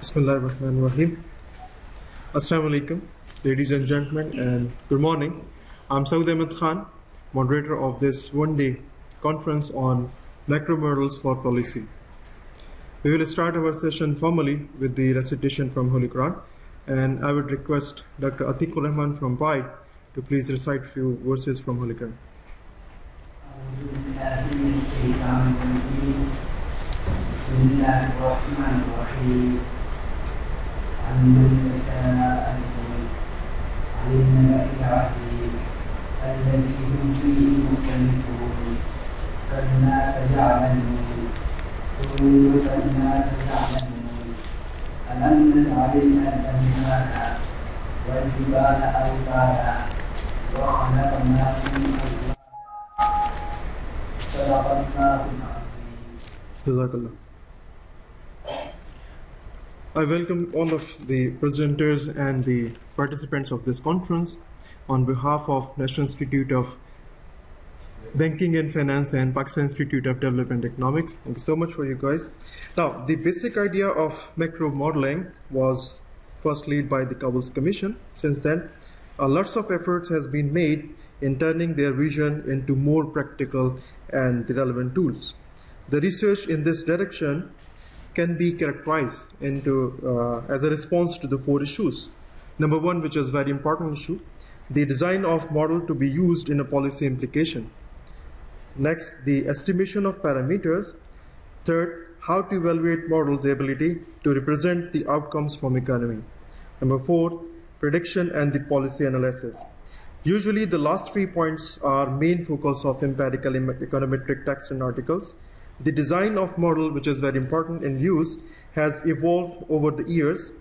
Bismillahirrahmanirrahim. Assalamu alaikum, ladies and gentlemen, and good morning. I'm Saud Ahmed Khan, moderator of this one-day conference on macro models for policy. We will start our session formally with the recitation from Holy Quran, and I would request Dr. Atikur Rahman from PI to please recite few verses from Holy Quran. الذي هم فيه مختلفون كالناس يعلمون قلوب الناس يعلمون ألم نجعل الأرض مهادا والجبال أوتادا وخلقناكم أزواجا صدق الله العظيم. Jazakallah. I welcome all of the presenters and the participants of this conference on behalf of National Institute of Banking and Finance and Pakistan Institute of Development Economics. Thank you so much for you guys. Now, the basic idea of macro modeling was first led by the Kabul's Commission. Since then, lots of efforts has been made in turning their vision into more practical and relevant tools. The research in this direction can be characterized into as a response to the four issues. Number one, which is a very important issue, the design of model to be used in a policy implication. Next, the estimation of parameters. Third, how to evaluate models' ability to represent the outcomes from economy. Number four, prediction and the policy analysis. Usually, the last 3 points are main focus of empirical econometric texts and articles. The design of model, which is very important in use, has evolved over the years,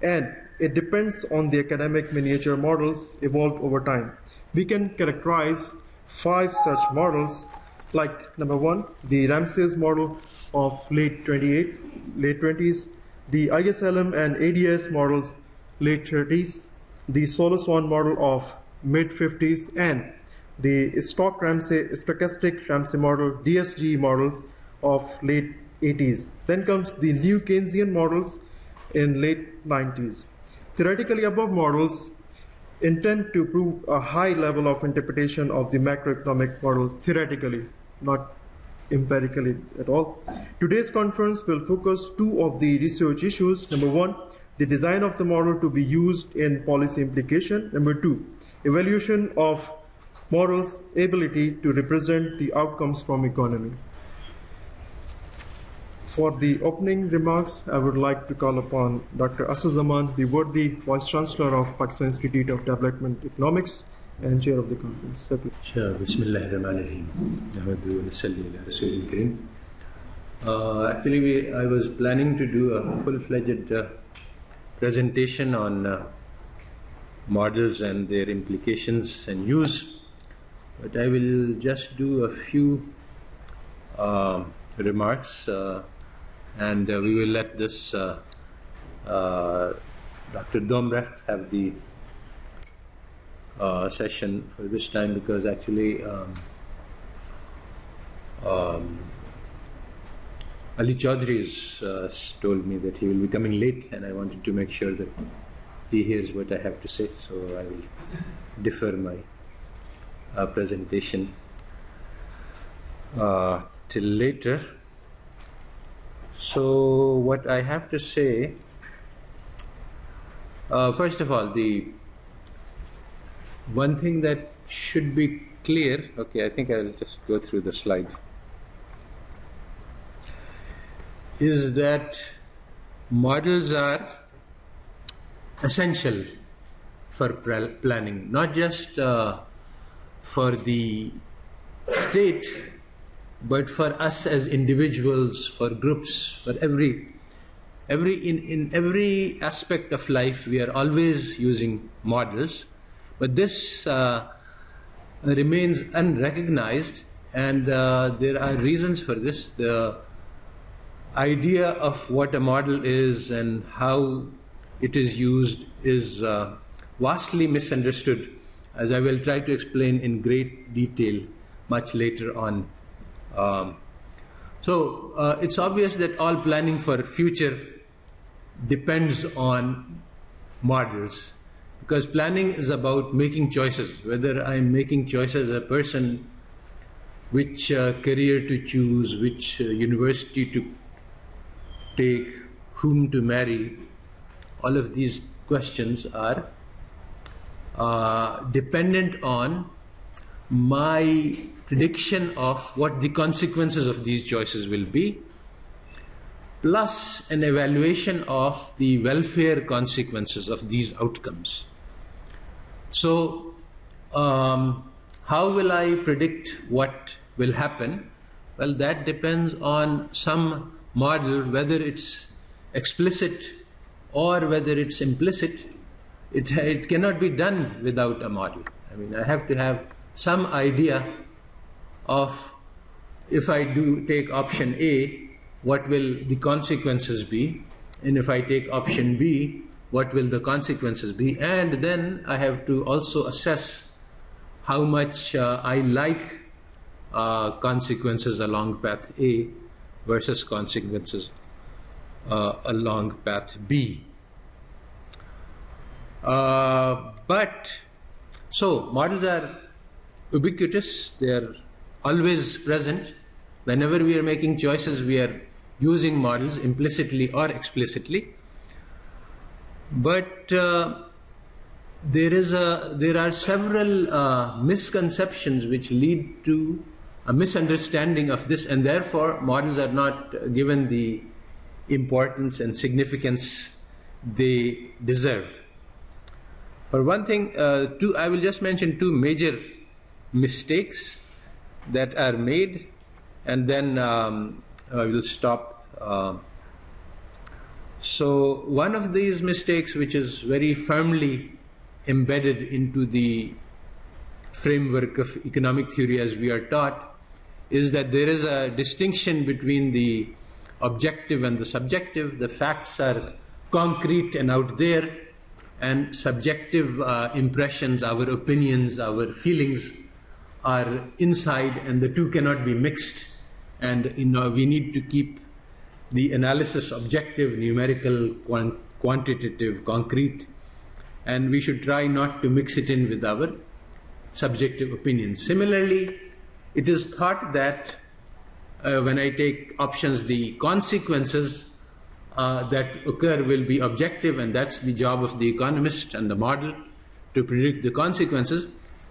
and it depends on the academic miniature models evolved over time. We can characterize 5 such models, like number one, the Ramsey's model of late 20s, the ISLM and ADS models late 30s, the Solo-Swan model of mid 50s, and the stochastic Ramsey model, DSG models of late 80s. Then comes the new Keynesian models in late 90s. Theoretically, above models intend to prove a high level of interpretation of the macroeconomic model theoretically, not empirically at all. Today's conference will focus 2 of the research issues. Number one, the design of the model to be used in policy implication. Number 2, evaluation of models' ability to represent the outcomes from economy. For the opening remarks, I would like to call upon Dr. Asad Zaman, the worthy Vice Chancellor of Pakistan Institute of Development Economics and Chair of the conference. Sure. Bismillahirrahmanirrahim. Actually, I was planning to do a full-fledged presentation on models and their implications and use, but I will just do a few remarks. And we will let this Dr. Domrecht have the session for this time, because actually Ali Chaudhry has told me that he will be coming late, and I wanted to make sure that he hears what I have to say, so I will defer my presentation till later. So what I have to say, first of all, the one thing that should be clear, okay, I think I'll just go through the slide, is that models are essential for planning, not just for the state, but for us as individuals, for groups, for in every aspect of life, we are always using models. But this remains unrecognized, and there are reasons for this. The idea of what a model is and how it is used is vastly misunderstood, as I will try to explain in great detail much later on. So it's obvious that all planning for future depends on models, because planning is about making choices, whether I'm making choices as a person, which career to choose, which university to take, whom to marry. All of these questions are dependent on my prediction of what the consequences of these choices will be, plus an evaluation of the welfare consequences of these outcomes. So, how will I predict what will happen? Well, that depends on some model, whether it's explicit or whether it's implicit. It cannot be done without a model. I mean, I have to have some idea of, if I do take option A, what will the consequences be, and if I take option B, what will the consequences be, and then I have to also assess how much I like consequences along path A versus consequences along path B. So models are ubiquitous, they are always present. Whenever we are making choices, we are using models implicitly or explicitly. But there are several misconceptions which lead to a misunderstanding of this, and therefore models are not given the importance and significance they deserve. For one thing, I will just mention two major mistakes that are made, and then I will stop. So one of these mistakes, which is very firmly embedded into the framework of economic theory as we are taught, is that there is a distinction between the objective and the subjective. The facts are concrete and out there, and subjective impressions, our opinions, our feelings are inside, and the two cannot be mixed. And we need to keep the analysis objective, numerical, quantitative, concrete, and we should try not to mix it in with our subjective opinions. Similarly, it is thought that when I take options, the consequences that occur will be objective, and that's the job of the economist and the model to predict the consequences.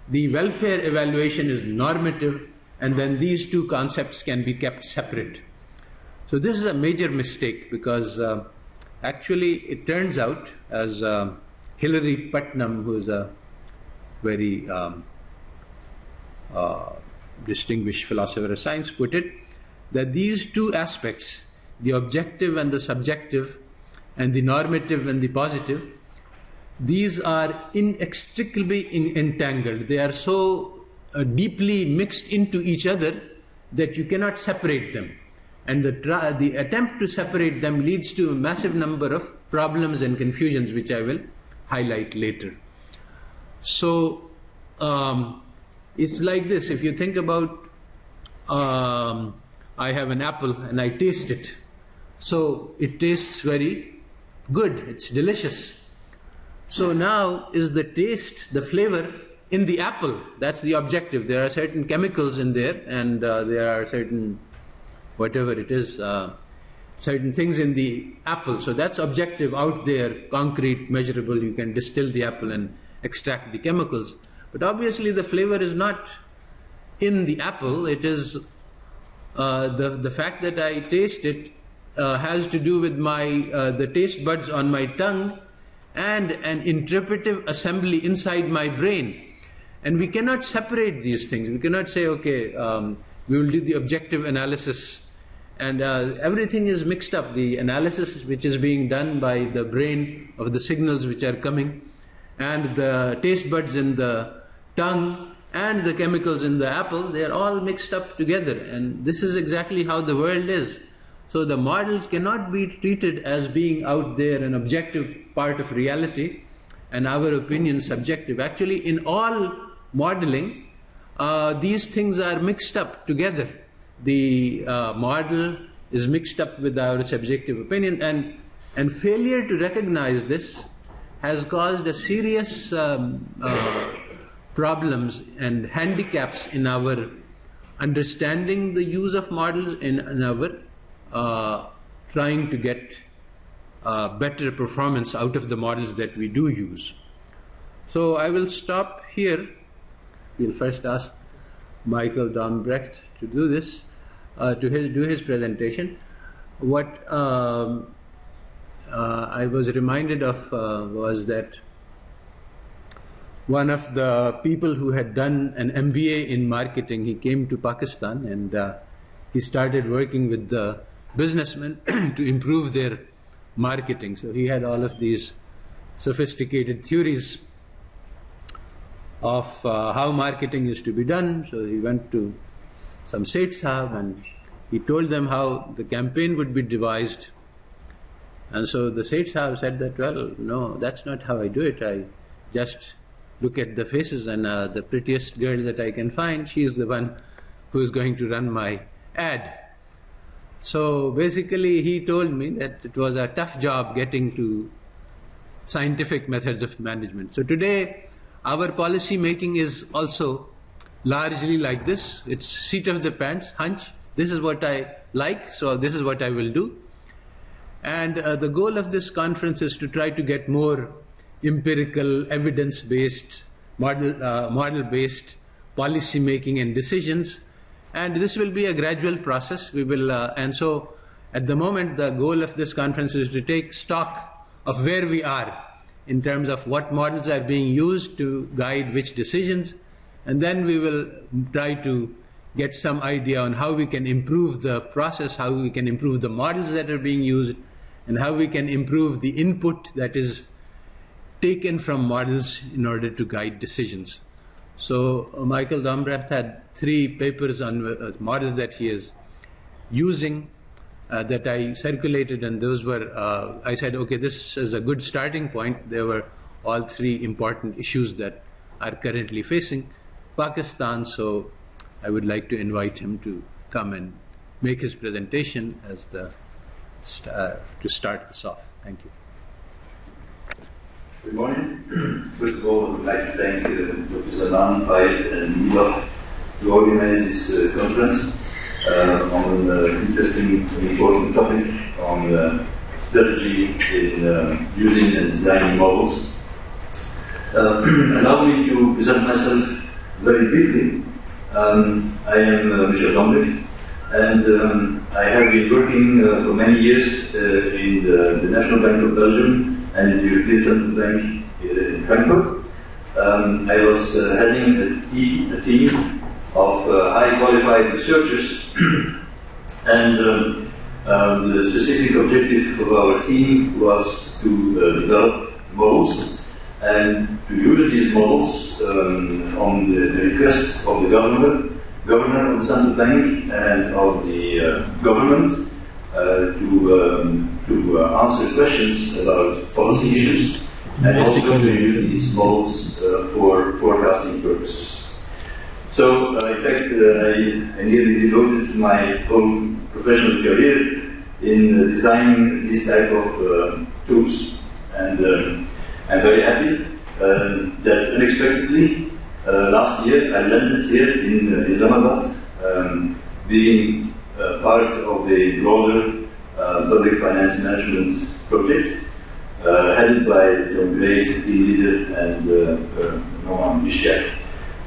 The welfare evaluation is normative, and then these two concepts can be kept separate. So this is a major mistake, because actually it turns out, as Hilary Putnam, who is a very distinguished philosopher of science, put it, that these two aspects, the objective and the subjective, and the normative and the positive, these are inextricably entangled. They are so deeply mixed into each other that you cannot separate them. And the attempt to separate them leads to a massive number of problems and confusions, which I will highlight later. So it's like this. If you think about, I have an apple and I taste it. So it tastes very good, it's delicious. So now, is the taste, the flavor in the apple? That's the objective. There are certain chemicals in there, and there are certain, whatever it is, certain things in the apple. So that's objective, out there, concrete, measurable. You can distill the apple and extract the chemicals. But obviously the flavor is not in the apple. It is the fact that I taste it has to do with the taste buds on my tongue and an interpretive assembly inside my brain. And we cannot separate these things. We cannot say, okay, we will do the objective analysis, and everything is mixed up. The analysis which is being done by the brain of the signals which are coming, and the taste buds in the tongue, and the chemicals in the apple, they are all mixed up together. And this is exactly how the world is. So the models cannot be treated as being out there, an objective part of reality, and our opinion subjective. Actually, in all modeling, these things are mixed up together. The model is mixed up with our subjective opinion, and And failure to recognize this has caused a serious problems and handicaps in our understanding the use of models, in our trying to get better performance out of the models that we do use. So I will stop here. We'll first ask Michael Dombrecht to do this, to do his presentation. What I was reminded of was that one of the people who had done an MBA in marketing, he came to Pakistan and he started working with the businessmen to improve their marketing. So he had all of these sophisticated theories of how marketing is to be done. So he went to some Seth Sahab and he told them how the campaign would be devised. And so the Seth Sahab said that, well, no, that's not how I do it. I just look at the faces and the prettiest girl that I can find, she is the one who is going to run my ad. So basically he told me that it was a tough job getting to scientific methods of management. So today our policy making is also largely like this. It's seat of the pants, hunch. This is what I like, so this is what I will do. And the goal of this conference is to try to get more empirical, evidence-based, model-based policy making and decisions. And this will be a gradual process. We will, and so at the moment, the goal of this conference is to take stock of where we are in terms of what models are being used to guide which decisions, and then we will try to get some idea on how we can improve the process, how we can improve the models that are being used, and how we can improve the input that is taken from models in order to guide decisions. So Michael Dombrecht had 3 papers on models that he is using that I circulated, and those were, I said, okay, this is a good starting point. There were all 3 important issues that are currently facing Pakistan, so I would like to invite him to come and make his presentation as the to start this off. Thank you. Good morning. First of all, I would like to thank Dr. Zaman, Payet, and Milov to organize this conference on an interesting and important topic on strategy in using and designing models. Allow me to present myself very briefly. I am Michel Dombrecht, and I have been working for many years in the National Bank of Belgium and in the European Central Bank in Frankfurt. I was heading a team of high qualified researchers, and the specific objective of our team was to develop models and to use these models on the request of the governor of the central bank and of the government to answer questions about policy issues, and also to use these models for forecasting purposes. So, in fact, I nearly devoted my whole professional career in designing this type of tools, and I'm very happy that unexpectedly last year I landed here in Islamabad, being part of a broader public finance management project headed by John Gray, the team leader, and Noam Ishaq,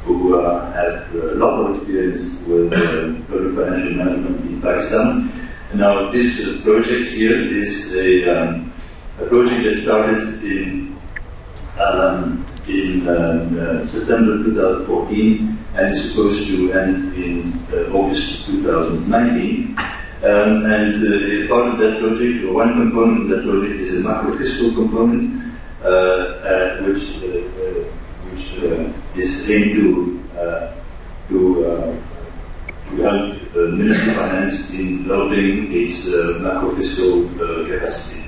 who have a lot of experience with public financial management in Pakistan. And now this project here is a project that started in September 2014 and is supposed to end in August 2019. And part of that project, or one component of that project, is a macro-fiscal component, which is aimed to help the Ministry of Finance in developing its macro-fiscal capacity.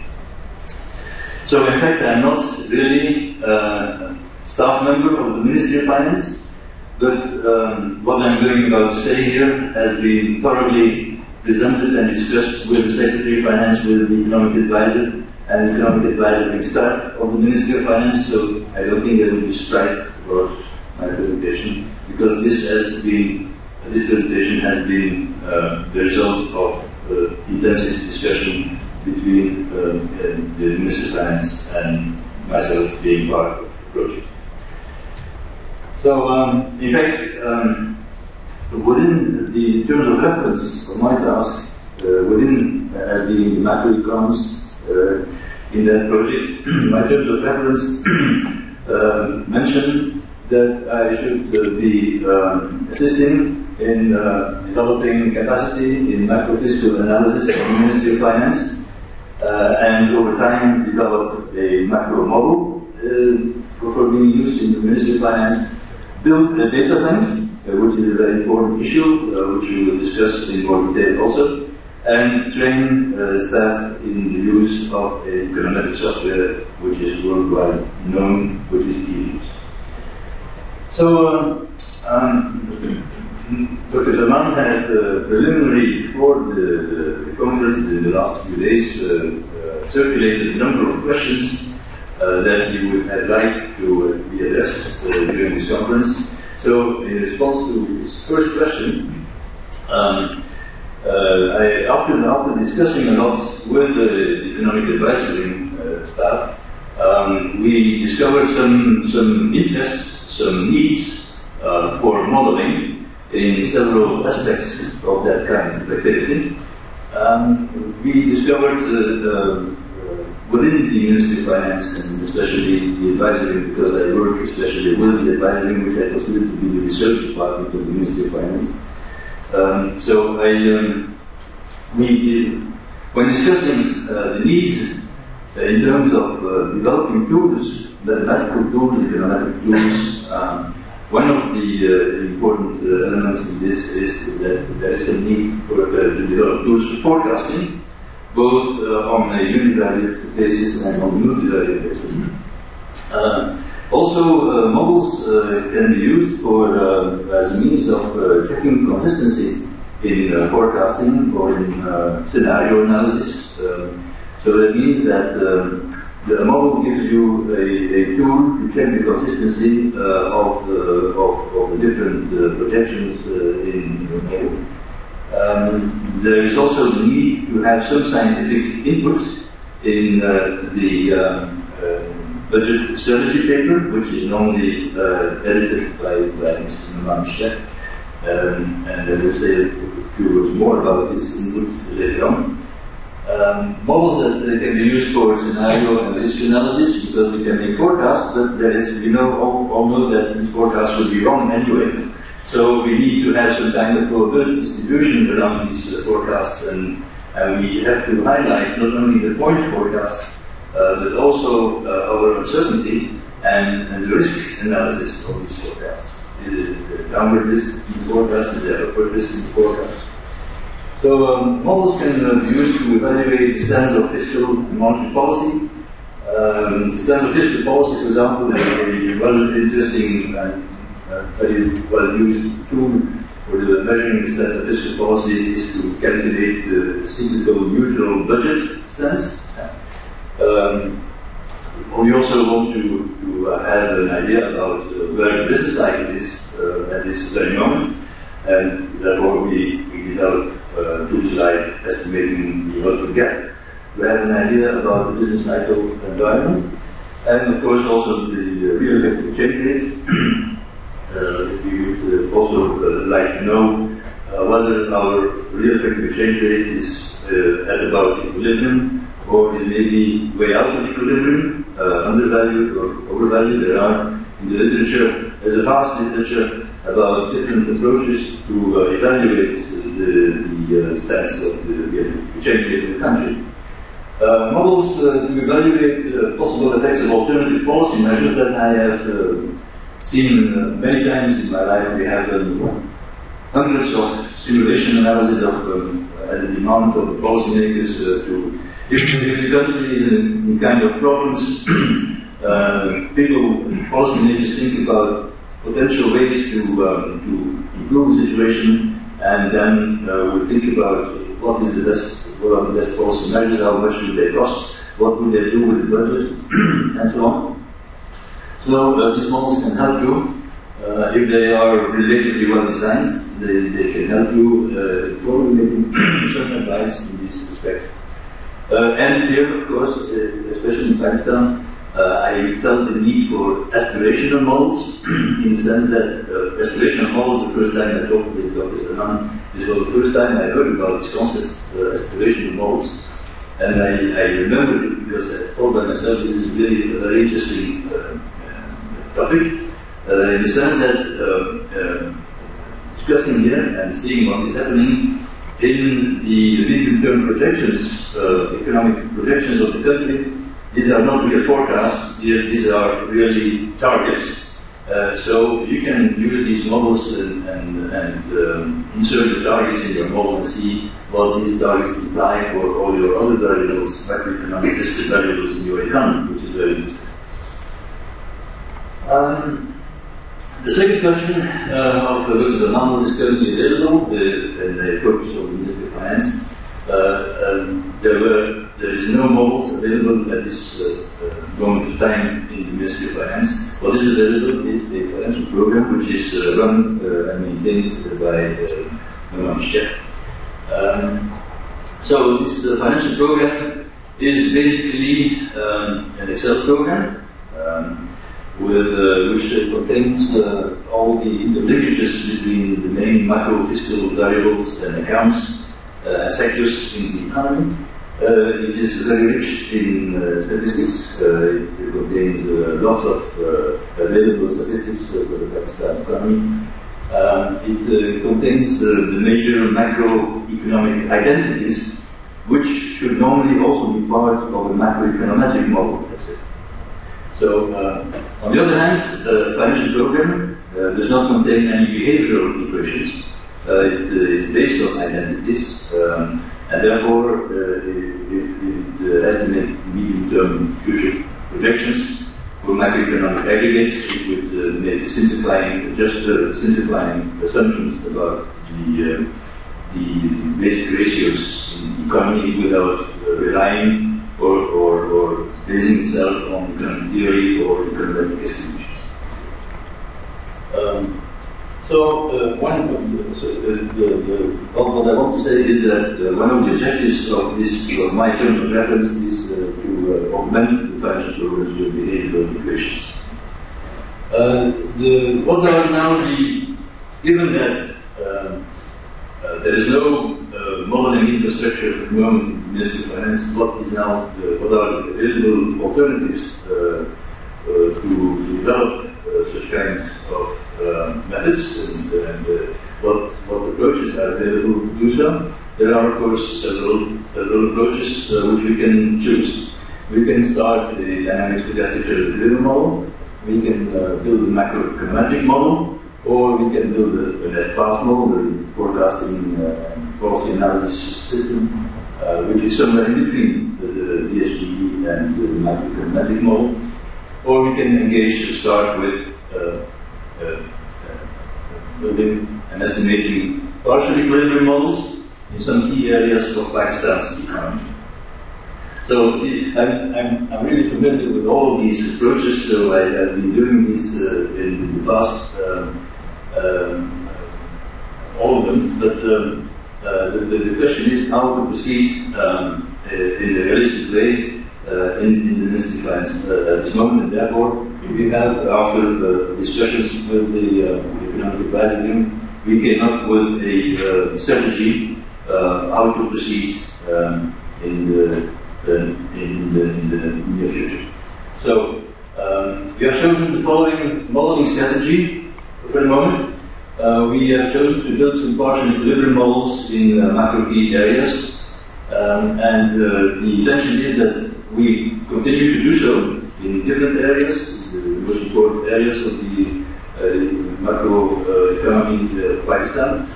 So in fact, I'm not really a staff member of the Ministry of Finance, but what I'm going about to say here has been thoroughly presented and discussed with the Secretary of Finance, with the Economic Advisor, and economic advisory staff of the Ministry of Finance, so I don't think they will be surprised about my presentation, because this presentation has been the result of intensive discussion between the Ministry of Finance and myself being part of the project. So, in fact, within the terms of reference of my task, within as being the macroeconomist in that project, my terms of reference mention that I should be assisting in developing capacity in macro-fiscal analysis of the Ministry of Finance, and over time develop a macro model for being used in the Ministry of Finance, build a data bank, which is a very important issue, which we will discuss in more detail also, and train staff in the use of a econometric software which is worldwide known, which is EMPIRICAL. So, Dr. Zaman had preliminary before the conference in the last few days circulated a number of questions that he would have liked to be addressed during this conference. So, in response to his first question, after discussing a lot with the economic advisory staff, we discovered some interests, some needs for modeling in several aspects of that kind of activity. We discovered within the Ministry of Finance, and especially the advisory, because I work especially with the advisory, which I consider to be the research department of the Ministry of Finance. When discussing the needs in terms of developing tools, mathematical tools, econometric tools, one of the important elements in this is that there is a need to develop tools for forecasting, both on a univariate basis and on a multivariate basis. Also, models can be used for as a means of checking consistency in forecasting or in scenario analysis. So that means that the model gives you a tool to check the consistency of the different projections in your model. There is also the need to have some scientific input in the budget strategy paper, which is normally edited by Mr. Manchek, and I will say a few words more about his input later on. Models that can be used for scenario and risk analysis, because we can make forecasts, but there is, all know that these forecasts will be wrong anyway. So we need to have some kind of probability distribution around these forecasts, and we have to highlight not only the point forecast, but also our uncertainty and the risk analysis of these forecasts. The downward risk in the forecast, the upward risk in the forecast. So models can be used to evaluate the stance of fiscal and monetary policy. The stance of fiscal policy, for example, is a very interesting and very well-used tool for the measuring the stance of fiscal policy is to calculate the cyclical neutral budget stance. We also want to have an idea about where the business cycle is at this very moment, and therefore we develop tools like estimating the output gap. We have an idea about the business cycle environment, and of course also the real effective exchange rate. We would also like to know whether our real effective exchange rate is at about equilibrium, or is maybe way out of equilibrium, undervalued or overvalued. There are in the literature, there's a vast literature about different approaches to evaluate the stance of the exchange rate in the country. Models to evaluate possible effects of alternative policy measures that I have seen many times in my life. We have hundreds of simulation analysis of at the demand of the policymakers to if the country is in kind of problems, policymakers think about potential ways to improve the situation, and then we think about what are the best policy measures, how much do they cost, what would they do with the budget, and so on. So these models can help you. If they are relatively well designed, they can help you formulating certain advice in this respect. And here, of course, especially in Pakistan, I felt the need for aspirational models, in the sense that aspirational models, the first time I talked with Dr. Zanan, this was the first time I heard about this concept, aspirational models. And I remembered it because I thought by myself this is really a very interesting topic, in the sense that discussing here and seeing what is happening in the medium-term projections, economic projections of the country. These are not real forecasts, these are really targets. So you can use these models and insert the targets in your model and see what these targets imply for all your other variables, macroeconomic discrete variables in your economy, which is very interesting. The second question of Dr. Zanan is currently available, and they focus on the Ministry of Finance. There is no models available at this moment of time in the Ministry of Finance. What is available is a financial program which is run and maintained by Madame Chef. So this financial program is basically an Excel program with which contains all the interlinkages between the main macro fiscal variables and accounts and sectors in the economy. It is very rich in statistics. It contains lots of available statistics for the Pakistan economy. It contains the major macroeconomic identities, which should normally also be part of a macroeconometric model, let's say. So, on the other hand, the financial program does not contain any behavioral equations. It is based on identities, and therefore, if it estimates medium-term future projections for macroeconomic aggregates, it would make simplifying assumptions about the basic ratios in the economy without relying or basing itself on economic theory or econometric estimations. What I want to say is that one of the objectives of this, of my terms of reference, is to augment the financial programs with behavioral equations. What are now given that there is no modeling infrastructure for the moment in the Ministry of Finance, what are the available alternatives to develop such kinds of methods and what approaches are available to do so? There are, of course, several approaches which we can choose. We can start the dynamic stochastic delivery model, we can build a macroeconometric model, or we can build an FPAS model, the forecasting and policy analysis system, which is somewhere in between the DSGE and the macroeconometric model. Or we can start with building and estimating partial equilibrium models in some key areas of Pakistan's economy. So I'm really familiar with all of these approaches, so I have been doing these in the past, all of them, but the question is how to proceed in a realistic way in the Ministry of Finance at this moment, and therefore we have, after discussions with the Economic Advisory Wing, we came up with a strategy how to proceed in the near future. So we have chosen the following modeling strategy for the moment. We have chosen to build some partial equilibrium models in macro key areas, and the intention is that we continue to do so in different areas, the most important areas of the macro economy of Pakistan,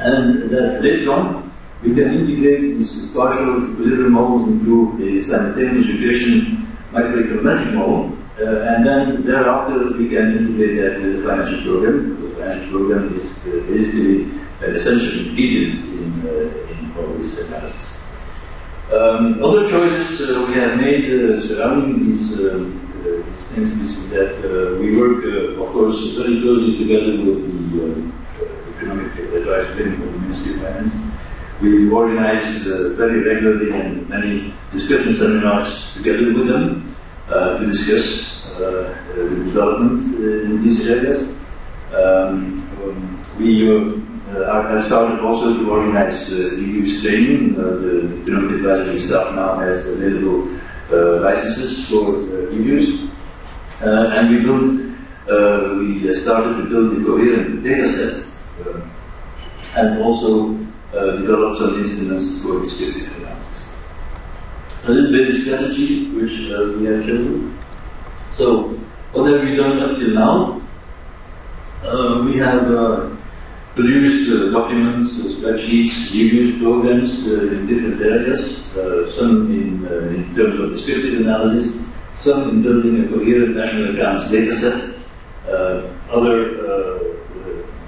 and that later on we can integrate these partial equilibrium models into a simultaneous regression macroeconometric model, and then thereafter we can integrate that with the financial program. The financial program is basically an essential ingredient in all this analysis. Other choices we have made surrounding these things is that we work, of course, very closely together with the Economic Advice Wing of the Ministry of Finance. We organize very regularly and many discussion seminars together with them to discuss the development in these areas. We have started also to organize EU training. The Economic Advisory staff now has available licenses for EUs. And we started to build the coherent dataset and also develop some instruments for descriptive analysis. So this is a basic strategy which we have chosen. So what have we done up till now? We have produced documents, spreadsheets, reviews, programs in different areas, some in terms of descriptive analysis, some in building a coherent national accounts dataset,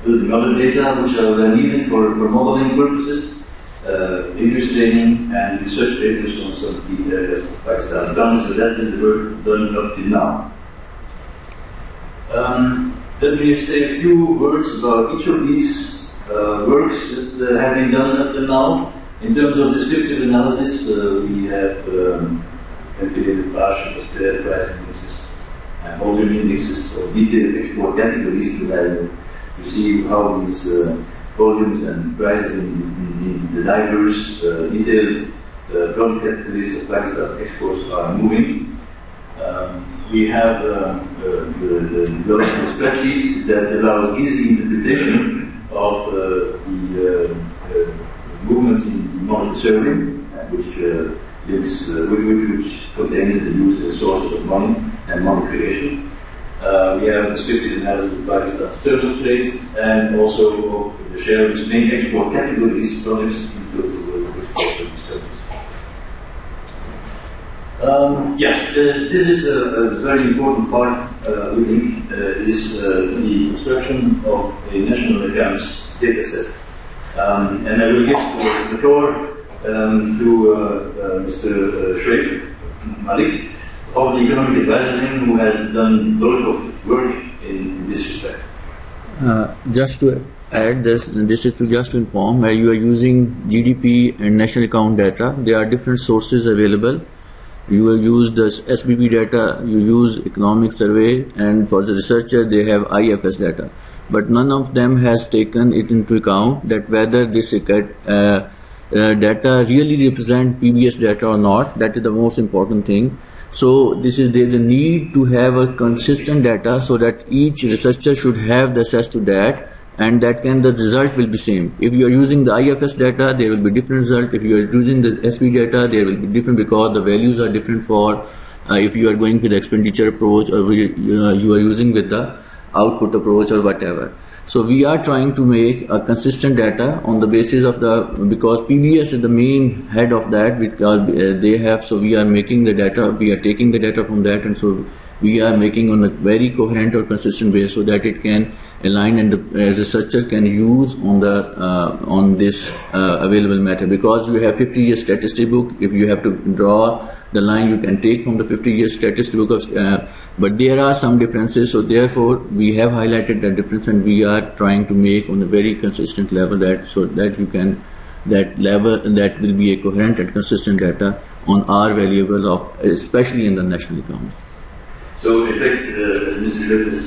building other data which are needed for modeling purposes, English training, and research papers on some key areas of Pakistan. So that is the work done up till now. Let me say a few words about each of these works that have been done up till now. In terms of descriptive analysis, we have calculated partial spread price indexes and volume indexes of detailed export categories to see how these volumes and prices in the diverse detailed product categories of Pakistan's exports are moving. We have developed spreadsheets that allows easy interpretation of the movements in monetary serving, which contains the use of sources of money and money creation. We have descriptive analysis of Pakistan's terms of trade and also of the share of its main export categories, products in total exports of these countries. This is a very important part, we think, is the construction of a national accounts dataset. And I will give the floor to Mr. Sheikh Malik of the Economic Advisory, who has done a lot of work in this respect. Just to add this is just to inform, where you are using GDP and national account data, there are different sources available. You will use the SBP data, you use economic survey, and for the researcher they have IFS data. But none of them has taken it into account that whether this data really represent PBS data or not. That is the most important thing. So there's a need to have a consistent data so that each researcher should have the access to that, and the result will be same. If you are using the IFS data, there will be different result. If you are using the SP data, there will be different because the values are different for if you are going with the expenditure approach or you are using with the output approach or whatever. So we are trying to make a consistent data on the basis of because PBS is the main head of that, because they have, so we are making the data, we are taking the data from that, and so we are making on a very coherent or consistent way so that it can align and the researcher can use on this available matter. Because you have 50-year statistic book, if you have to draw the line, you can take from the 50-year statistic book but there are some differences, so therefore we have highlighted that difference, and we are trying to make on a very consistent level that will be a coherent and consistent data on our variables of, especially in the national economy. So, in fact, as Mr. Schroeder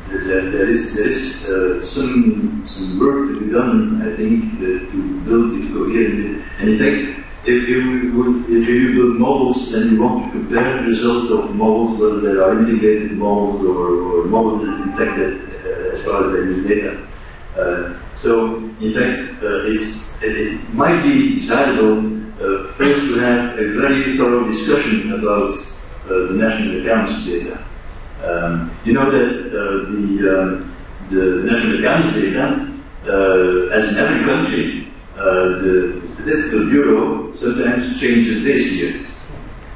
said, there is some work to be done, I think, to build this coherent. And in fact, if you build models, then you want to compare the results of models, whether they are integrated models or models that in fact as far as they use data. So, in fact, it might be desirable first to have a very thorough discussion about the national accounts data. You know that the national accounts data, as in every country, the Statistical Bureau sometimes changes base year.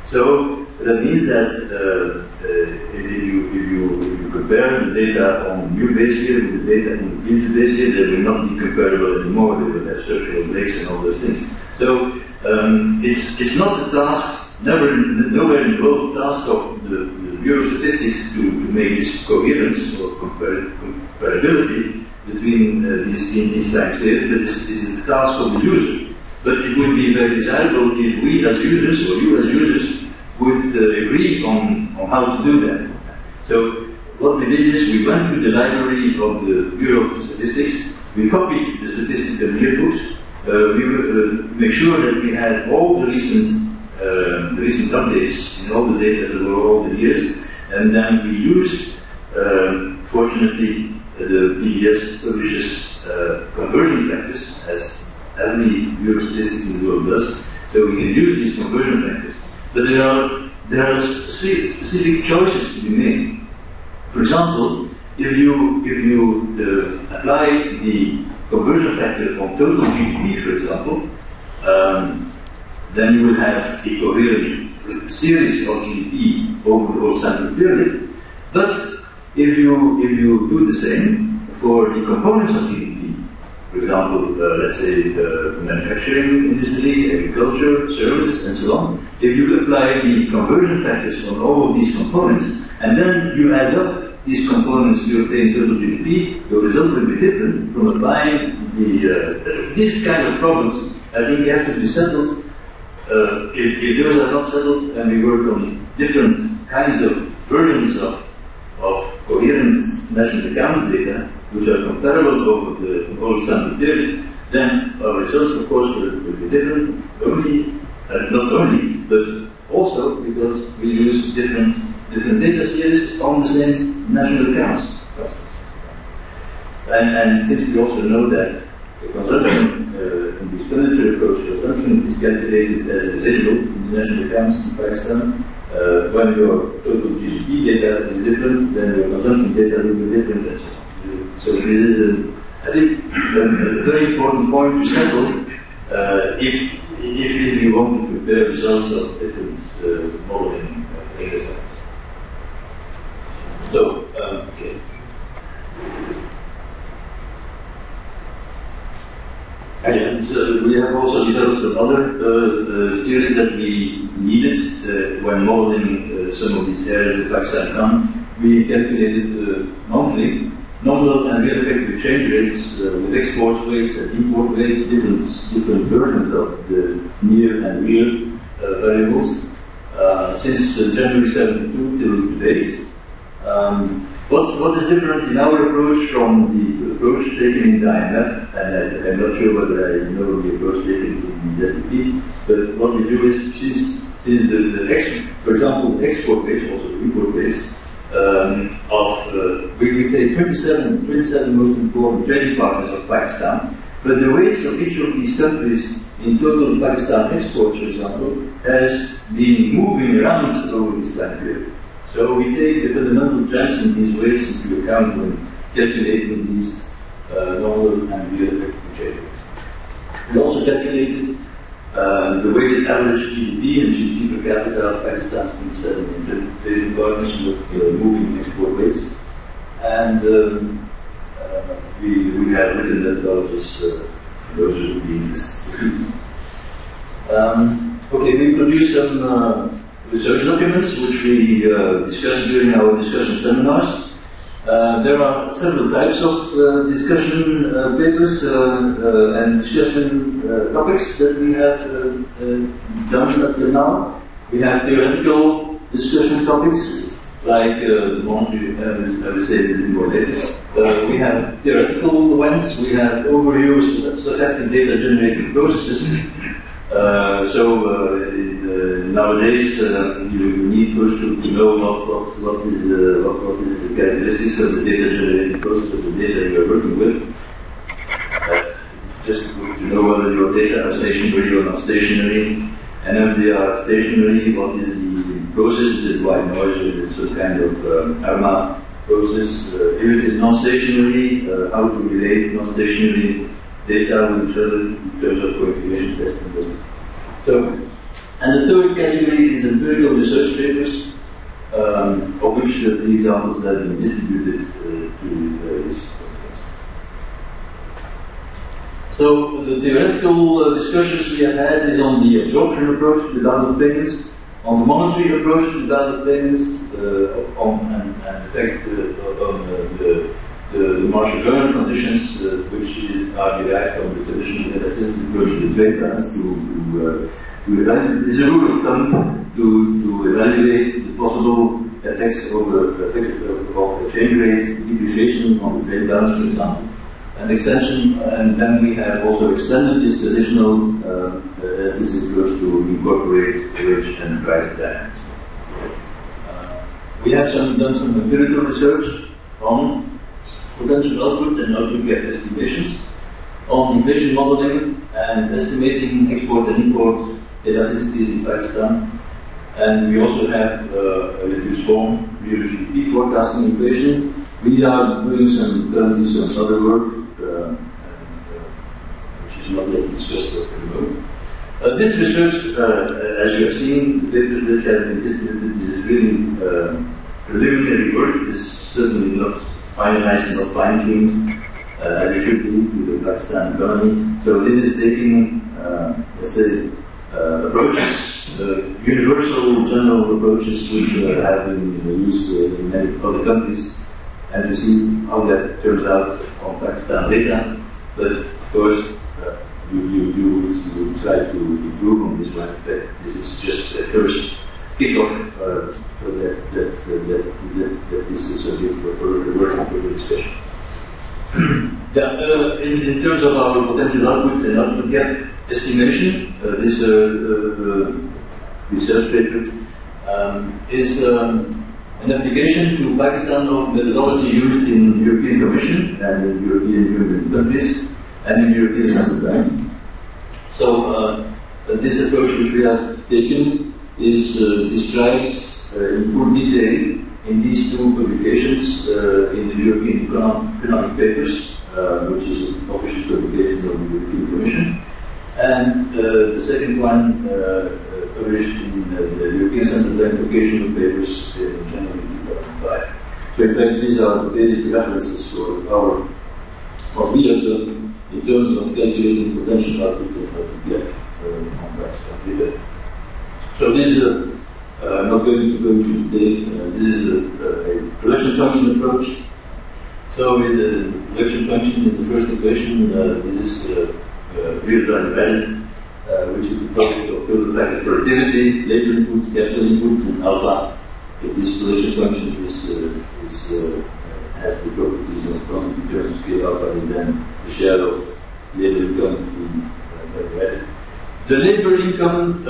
So that means that if you compare the data on new base year with the data on the previous base year, they will not be comparable anymore. They will have structural breaks and all those things. So it's not the task, nowhere in the world the task of the Bureau of Statistics to make this coherence or comparability between these time series. This is the task of the user. But it would be very desirable if we as users, or you as users, would agree on how to do that. So what we did is we went to the library of the Bureau of Statistics, we copied the statistical yearbooks, we make sure that we had all the recent updates in all the data that were all the years, and then we used, fortunately, the PBS publishes conversion factors, as every Bureau of Statistics in the world does, so we can use these conversion factors. But there are specific choices to be made. For example, if you apply the conversion factor on total GDP, for example, then you will have a coherent series of GDP over the whole sample period. But if you do the same for the components of GDP, for example, let's say manufacturing industry, agriculture, services, and so on, if you apply the conversion factors on all of these components, and then you add up these components to obtain total GDP, your result will be different from applying this kind of problems. I think they have to be settled. If those are not settled, and we work on different kinds of versions of coherent national accounts data, which are comparable over the whole sample period, then our results, of course, will be different, not only, but also because we use different data series on the same national accounts. And since we also know that the consumption in the expenditure approach, consumption is calculated as a residual in the national accounts in Pakistan, when your total GDP data is different, then your consumption data will be different. So this is, I think, a very important point to settle if you want to compare results of different modeling exercises. So, okay. And we have also developed some other series that we needed when modeling some of these areas of Pakistan. We calculated monthly nominal and real effective exchange rates with export rates and import rates, different versions of the near and real variables since January 72 till today. What is different in our approach from the approach taken in the IMF, and I'm not sure whether I know the approach taken in the SDP, but what we do is, since for example, the export rates, also the import rates, we take 27 most important trading partners of Pakistan, but the weights of each of these countries in total Pakistan exports, for example, has been moving around over this time period. So we take the fundamental trends in these weights into account when calculating these nominal and real effective exchange rates. We also calculated the weighted average GDP and GDP per capita of Pakistan's 27 trading partners with moving export rates. And we have written methodologies for those who would be interested. Okay, we produced some research documents which we discussed during our discussion seminars. There are several types of discussion papers and discussion topics that we have done up to now. We have theoretical discussion topics, like the one I would say is more latest. We have theoretical ones, we have overviews of stochastic data generating processes. Nowadays, you need first to know what is the characteristics of the data generating process of the data you are working with. Just to know whether your data are stationary or not stationary, and if they are stationary, what is the process? Is it white noise or is it some kind of ARMA process? If it is non-stationary, how to relate non-stationary data with each other in terms of coagulation testing. So, and the third category is empirical research papers, of which the examples have been distributed to this conference. So the theoretical discussions we have had is on the absorption approach to data payments, on the monetary approach to data payments, and in fact the Marshall Coherent conditions, which are derived from the traditional elasticity approach to trade balance, to evaluate, is a rule of thumb to evaluate the possible effects of exchange rate depreciation on the trade balance, for example. An extension, and then we have also extended this traditional elasticity approach to incorporate wage and price dynamics. We have done some empirical research on potential output and output gap estimations, on inflation modeling and estimating export and import elasticities in Pakistan. And we also have a reduced form GDP forecasting equation. We are doing currently some other work, which is not yet discussed at the moment. This research, as you have seen, the papers which have been distributed, this is really preliminary work. It is certainly not finalized, not fine-tuned, as it should be with the Pakistan economy. So this is taking, let's say, approaches, universal general approaches which have been used in many other countries, and to see how that turns out on Pakistan data. But of course, you try to improve on this one. In fact, this is just the first kickoff, so that this is a subject for further work and further discussion. In terms of our potential output and output gap estimation, this research paper is an application to Pakistan of methodology used in European Commission and in European Union countries and in European Central Bank. So this approach which we have taken is described in full detail in these two publications in the European Economic Papers, which is an official publication of the European Commission, and the second one published in the European Central Bank Vocational Papers in January 2005. So in fact, these are the basic references for what we have done in terms of calculating potential output and output gap on Pakistan data. So this is I'm not going to go into detail. This is a production function approach. So with the production function is the first equation. This is real value added, which is the product of total factor productivity, labor input, capital input, and alpha. This production function has the properties of constant terms of scale. Alpha is then the share of labor income in value added. The labor income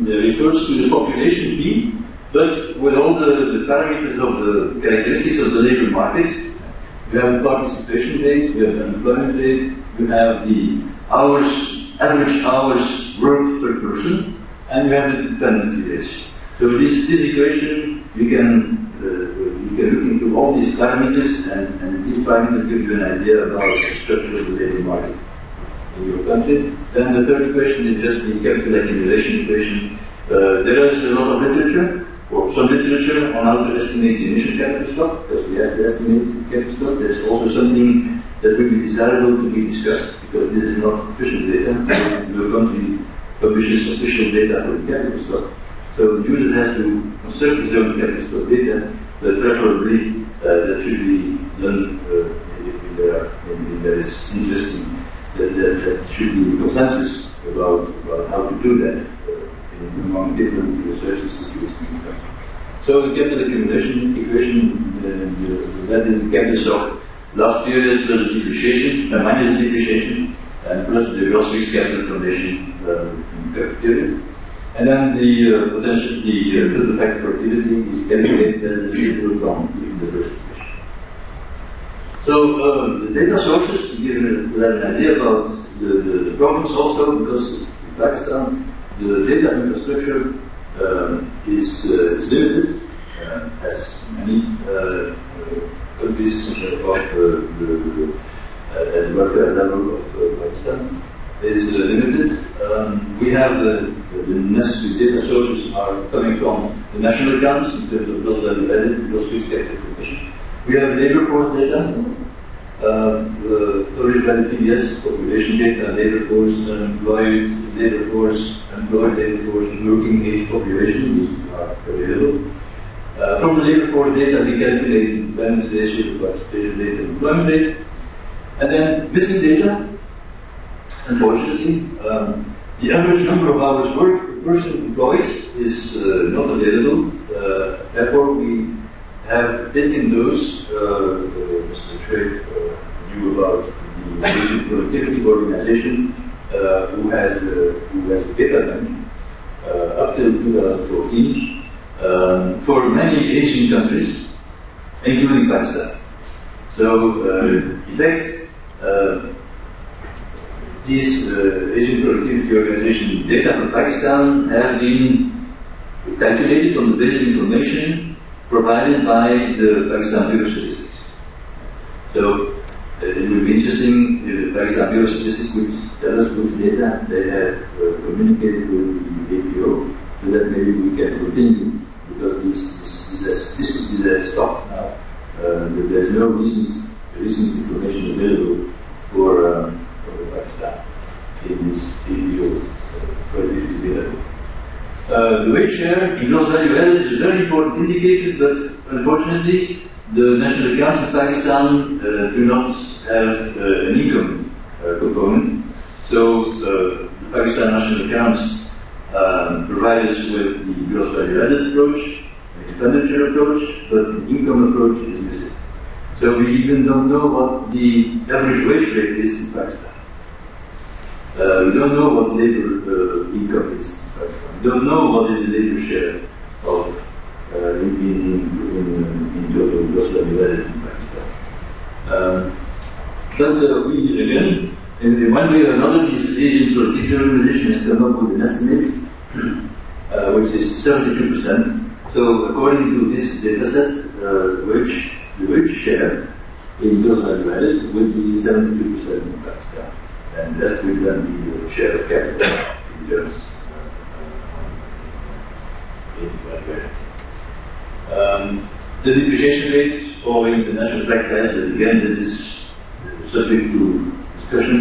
refers to the population P, but with all the parameters of the characteristics of the labor market. You have the participation rate, you have the unemployment rate, you have the average hours worked per person, and you have the dependency ratio. So this equation, you can look into all these parameters, and these parameters give you an idea about the structure of the labor market in your country. Then the third equation is just the capital accumulation equation. There is a lot of literature, or some literature, on how to estimate the initial capital stock, because we have to estimate the capital stock. There's also something that would be desirable to be discussed, because this is not official data. Your country publishes official data for the capital stock. So the user has to construct his own capital stock data, but preferably that should be done if there is interest in that should be consensus about how to do that among different research institutes. So the capital accumulation equation, that is the capital stock last period plus the depreciation, minus the depreciation, and plus the gross fixed capital formation in the current period. And then the potential, the total factor productivity is calculated as the people from the first equation. So the data sources, to give an idea about the problems also, because in Pakistan the data infrastructure is limited, as many countries at the welfare level of Pakistan is limited. We have the necessary data sources are coming from the national accounts in terms of gross value added, gross fixed capital formation. We have labor force data, Published by the PBS, population data, labor force, unemployed labor force, employed labor force, working age population, these are available. From the labor force data, we calculate the balance ratio, the participation rate, and employment rate. And then missing data, unfortunately, the average number of hours worked per person employed is not available. Therefore, we have taken those, Mr. Trade knew about the Asian Productivity Organization, who has a data bank up till 2014 for many Asian countries, including Pakistan. So, in fact, these Asian Productivity Organization data for Pakistan have been calculated on the basic information provided by the Pakistan Bureau of Statistics. So it will be interesting if the Pakistan Bureau of Statistics could tell us which data they have communicated with the APO, so that maybe we can continue, because this has stopped now. There's no recent information available for Pakistan in this APO productivity data. The wage share in gross value added is a very important indicator, but unfortunately the national accounts in Pakistan do not have an income component. So the Pakistan national accounts provide us with the gross value added approach, the expenditure approach, but the income approach is missing. So we even don't know what the average wage rate is in Pakistan. We don't know what labor income is in Pakistan. We don't know what is the labor share of in total gross value added in Pakistan. But we again, in one way or another, this Asian Productivity Organization has come up with an estimate, which is 72%. So according to this dataset, the wage share in gross value added would be 72% in Pakistan. And that will then be the share of capital in terms in value added. The depreciation rate following the national practice, but again, this is subject to discussion,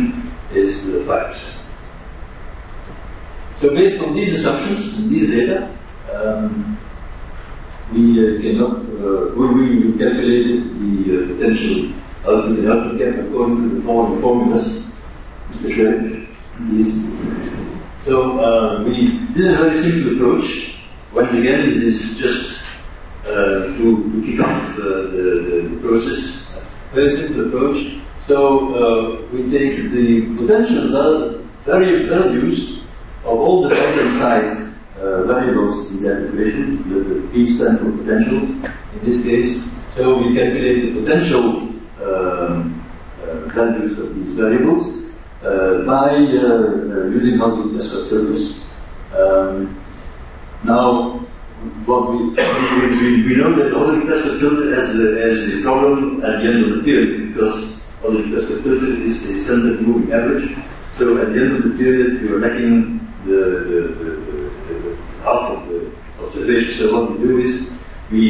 is 5%. So based on these assumptions and these data, we calculated the potential output and output gap according to the following formulas. Mr. Schroeder, please. So this is a very simple approach. Once again, this is just to kick off the process. Very simple approach. So we take the potential values of all the right-hand side variables in that equation. The P stands for potential in this case. So we calculate the potential values of these variables by using multi-Descriptive filters. Now, what we know that multi-Descriptive filter has a problem at the end of the period, because multi-Descriptive filter is a centered moving average. So at the end of the period, we are lacking the half of the observation. So what we do is we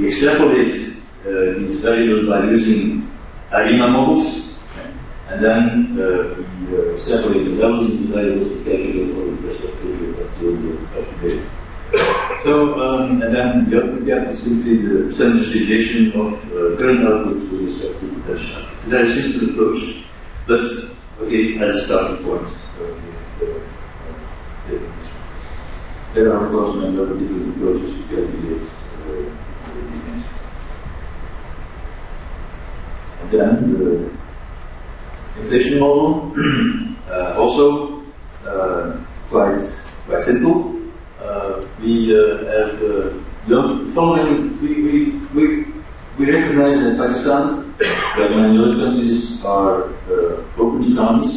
extrapolate these variables by using ARIMA models. And then we separate the levels of these variables to calculate all the perspective until the date. So, and then the output gap is simply the percentage deviation of current output with respect to potential output. It's a very simple approach, but okay, as a starting point. There are, of course, many other different approaches to calculate these things. And then the inflation model, also quite simple. We have done the following. We recognize that Pakistan, like many other countries, are open economies.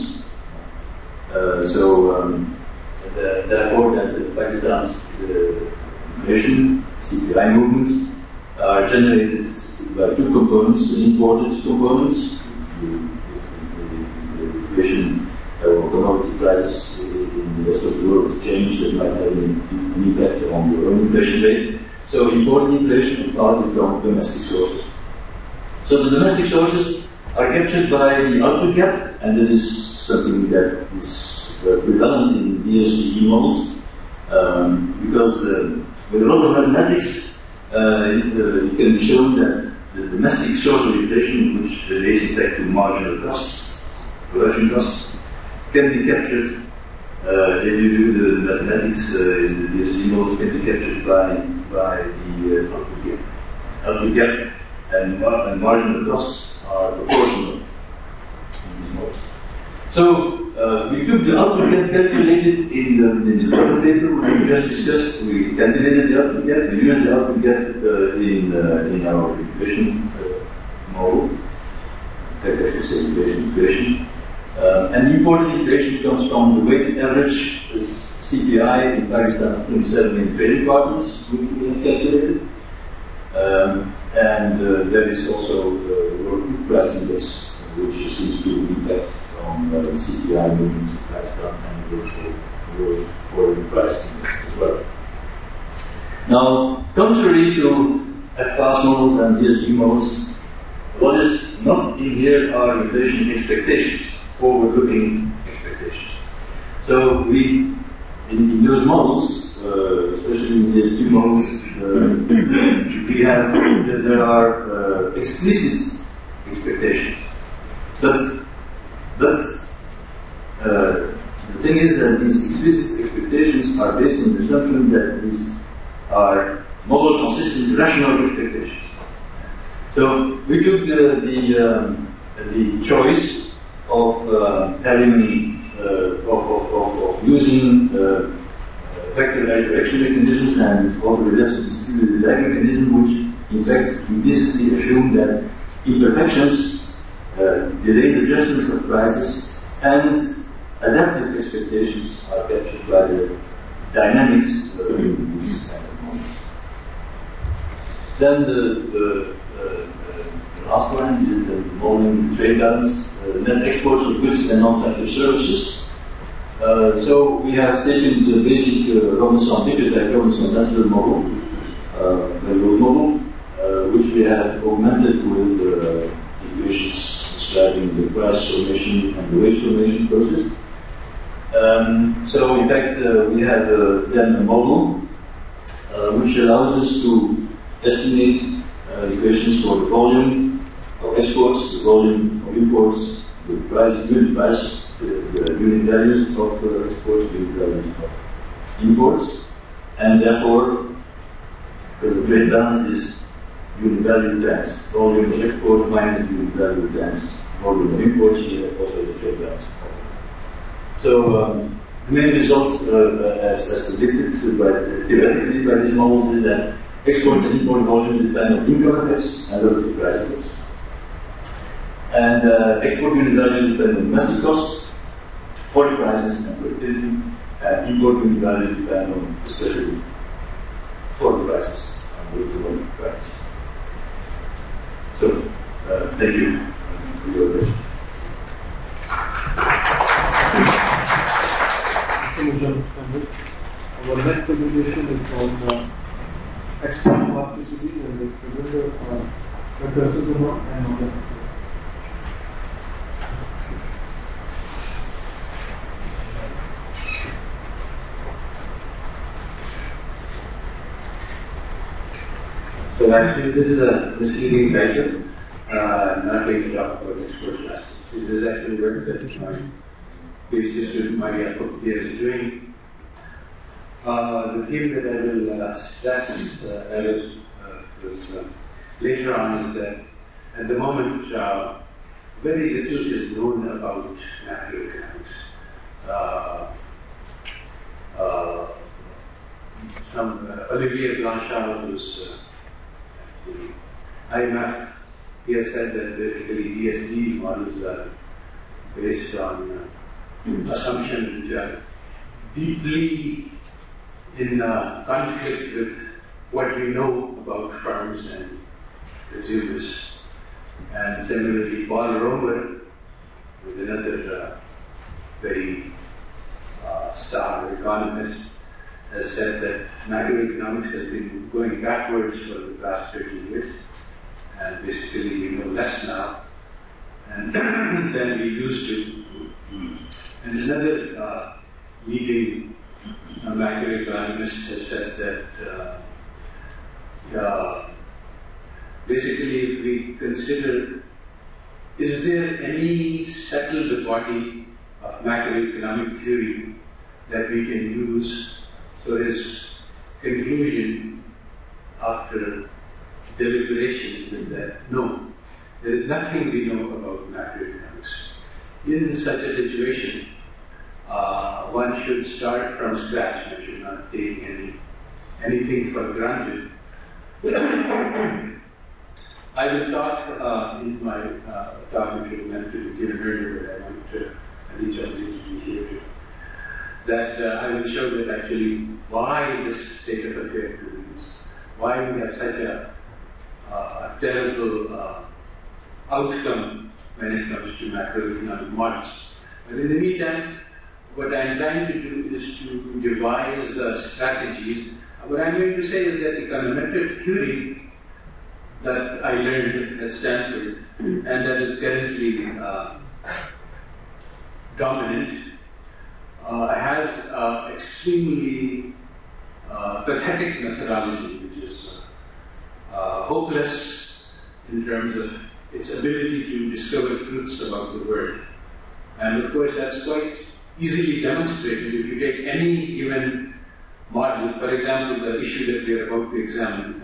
Therefore, that Pakistan's inflation, CPI movements, are generated by two components: imported components, inflation or commodity prices in the rest of the world change that might have an impact on your own inflation rate. So imported inflation and partly from domestic sources. So the domestic sources are captured by the output gap, and that is something that is prevalent in DSGE models, because with a lot of mathematics, it can be shown that the domestic source of inflation, which relates in fact to marginal costs, production costs, can be captured, if you do the mathematics in the DSGE models, can be captured by the output gap. Output gap and marginal costs are proportional in these models. So we took the output gap calculated in the other paper which we just discussed. We calculated the output gap, we used the output gap in our equation model. In fact, I should say equation. And the imported inflation comes from the weighted average CPI in Pakistan 27 main trading partners, which we have calculated. And there is also the world food price index, which seems to impact on the CPI movements in Pakistan and the world foreign price index as well. Now, contrary to FPAS models and DSG models, what is not in here are inflation expectations, forward-looking expectations. So we, in those models, especially in DSG models, we have there are explicit expectations, but the thing is that these explicit expectations are based on the assumption that these are model consistent rational expectations. So we took the choice of having of using vector direction mechanisms and also the distributed lag mechanism, which in fact implicitly assume that imperfections, delayed adjustments of prices, and adaptive expectations are captured by the dynamics in these kind of models. Then the last one is the modeling trade balance, net exports of goods and non-factor services. So we have taken the basic Robinson-Nassler model, the load model, which we have augmented with equations describing the price formation and the wage formation process. So in fact, we have then a model which allows us to estimate equations for the volume of exports, the volume of imports, the price, unit price, the unit values of exports, unit values of imports, and therefore, because the trade balance is unit value times volume of exports minus unit value times volume of imports, here also the trade balance. So the main result, as predicted theoretically by these models, is that export and import volumes depend on income effects and relative price effects. And export unit values depend on domestic costs, foreign prices and productivity, and import unit values depend on especially foreign prices and relative prices. So, thank you for your attention. Our next presentation is on export elasticities, and the presenter Dr. Susan and So actually, this is a misleading title. I'm not going to talk about export elasticity. This is actually work that my PhD student Maria here is doing. The theme that I will stress later on is that at the moment very little is known about macroeconomics. Olivier Blanchard, who's the IMF, he has said that basically DSD models are based on assumptions which are deeply in conflict with what we know about firms and consumers. And similarly, Paul Romer, who is another very star economist, has said that macroeconomics has been going backwards for the past 30 years, and basically we know less now and than we used to. And another leading macroeconomist has said that basically if we consider, is there any settled body of macroeconomic theory that we can use? So his conclusion after deliberation is that no, there is nothing we know about macroeconomics. In such a situation, one should start from scratch. One should not take anything for granted. I will talk in my talk, which was meant to be given earlier, but I want to reach out to be here too. That I will show that actually why this state of affairs is, why we have such a terrible outcome when it comes to macroeconomic models. But in the meantime, what I'm trying to do is to devise strategies. What I'm going to say is that econometric theory that I learned at Stanford and that is currently dominant has extremely pathetic methodology, which is hopeless in terms of its ability to discover truths about the world. And of course, that's quite easily demonstrated if you take any given model. For example, the issue that we are about to examine,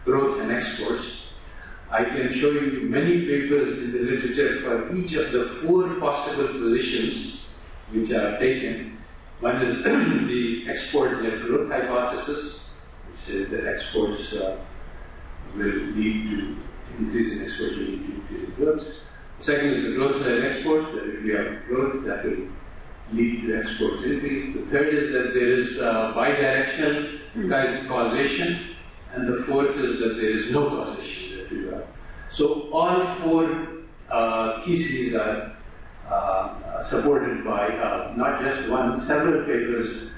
growth and exports. I can show you many papers in the literature for each of the 4 possible positions which are taken. One is the export-led growth hypothesis, which says that exports will lead to increase in exports, will lead to increase in growth. The second is the growth-led exports, that if we have growth, that will lead to exports increase. The third is that there is bidirectional causation. And the fourth is that there is no causation that we have. So all 4 theses are supported by not just one, several papers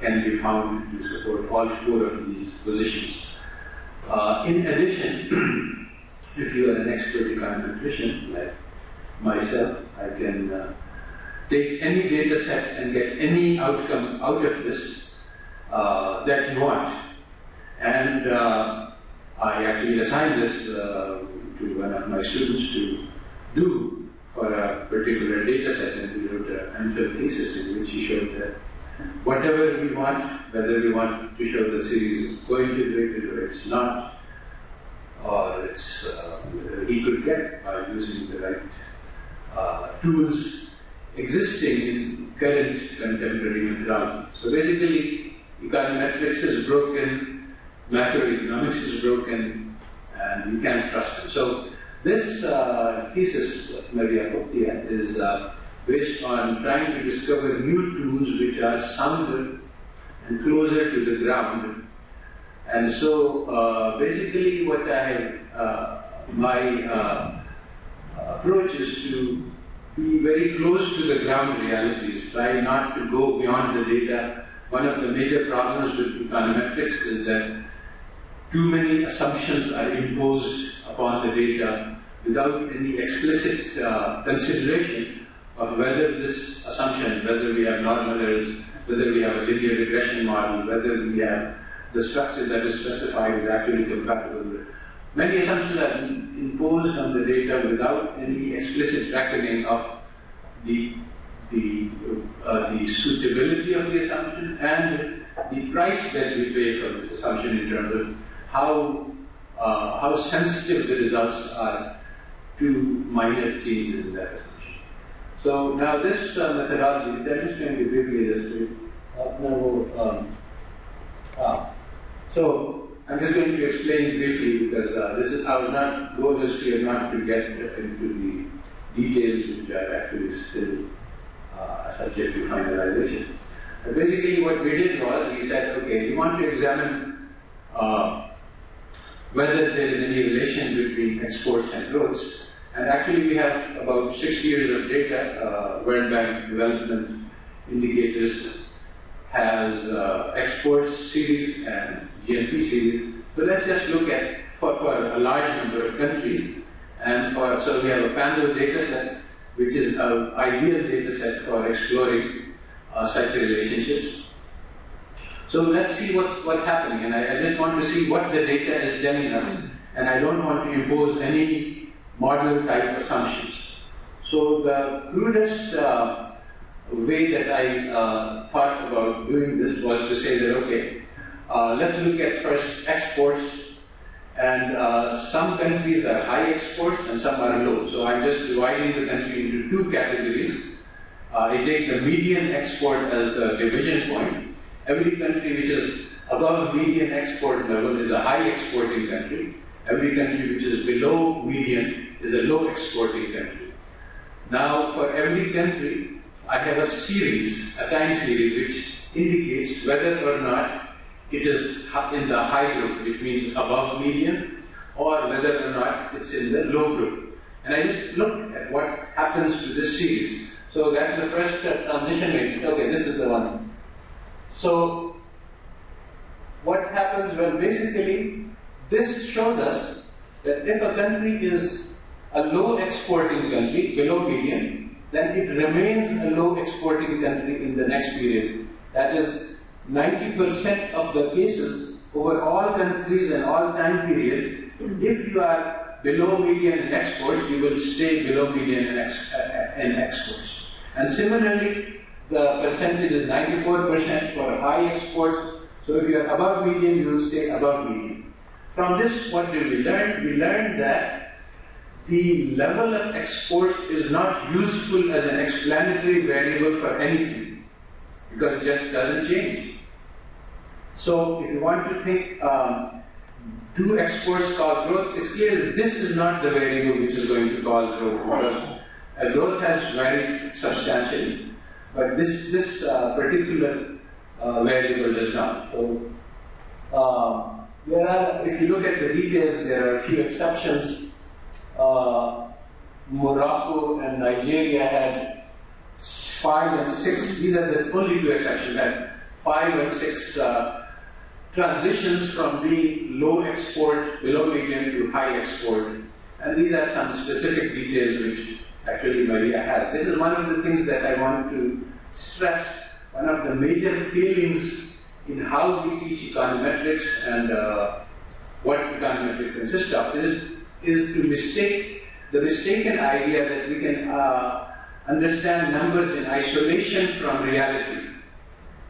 can be found to support all 4 of these positions. In addition, if you are an expert econometrician like myself, I can take any data set and get any outcome out of this that you want. And I actually assigned this to one of my students to do for a particular data set, and we wrote an MPhil thesis in which he showed that whatever we want, whether we want to show the series is co-integrated or it's not, or it's he could get by using the right tools existing in current contemporary methodology. So basically, econometrics is broken, macroeconomics is broken, and you can't trust it. So this thesis of Maria Koptia is based on trying to discover new tools which are sounder and closer to the ground. And so basically what I have, my approach is to be very close to the ground realities, try not to go beyond the data. One of the major problems with econometrics is that too many assumptions are imposed upon the data without any explicit consideration of whether this assumption, whether we have normal errors, whether we have a linear regression model, whether we have the structure that is specified is actually compatible. Many assumptions are imposed on the data without any explicit reckoning of the suitability of the assumption and the price that we pay for this assumption in terms of how sensitive the results are to minor changes in that assumption. So now this methodology, which I'm just going to briefly illustrate. So I'm just going to explain briefly because this is our goal is here not to get into the details which are actually still subject to finalization. But basically what we did was we said, okay, we want to examine whether there is any relation between exports and growth. And actually we have about 6 years of data. World Bank Development Indicators has exports series and GNP series. So let's just look at, for a large number of countries, And so we have a panel data set, which is an ideal data set for exploring such relationships. So let's see what's happening, and I just want to see what the data is telling us, and I don't want to impose any model type assumptions. So the crudest way that I thought about doing this was to say that, okay, let's look at first exports, and some countries are high exports and some are low. So I'm just dividing the country into two categories. I take the median export as the division point. Every country which is above median export level is a high exporting country. Every country which is below median is a low exporting country. Now, for every country, I have a time series, which indicates whether or not it is in the high group, which means above median, or whether or not it's in the low group. And I just look at what happens to this series. So that's the first transition matrix. Okay, this is the one. So what happens? Well, basically, this shows us that if a country is a low exporting country, below median, then it remains a low exporting country in the next period. That is, 90% of the cases over all countries and all time periods, if you are below median in exports, you will stay below median in exports. And similarly, the percentage is 94% for high exports. So if you are above median, you will stay above median. From this, what did we learn? We learned that the level of exports is not useful as an explanatory variable for anything, because it just doesn't change. So if you want to think, do exports cause growth? It's clear that this is not the variable which is going to cause growth, because growth has varied substantially. But this particular variable does not. So, if you look at the details, there are a few exceptions. Morocco and Nigeria had 5 and 6. These are the only two exceptions. Had 5 and 6 transitions from being low export, below median, to high export. And these are some specific details which actually Maria has. This is one of the things that I want to stress. One of the major failings in how we teach econometrics and what econometrics consists of is to mistake the mistaken idea that we can understand numbers in isolation from reality.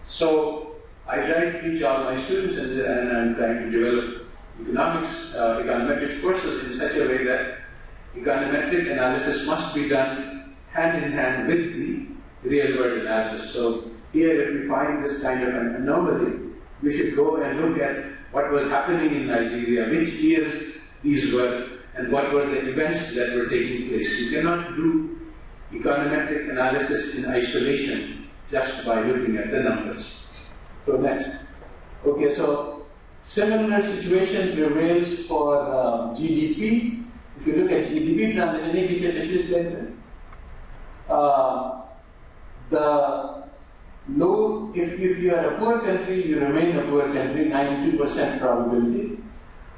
So I try to teach all my students, and I'm trying to develop econometrics courses in such a way that econometric analysis must be done hand in hand with the real world analysis. So here, if we find this kind of an anomaly, we should go and look at what was happening in Nigeria, which years these were, and what were the events that were taking place. You cannot do econometric analysis in isolation just by looking at the numbers. So next. Okay, so similar situation prevails for GDP. If you look at GDP transition, the low, if you are a poor country, you remain a poor country, 92% probability.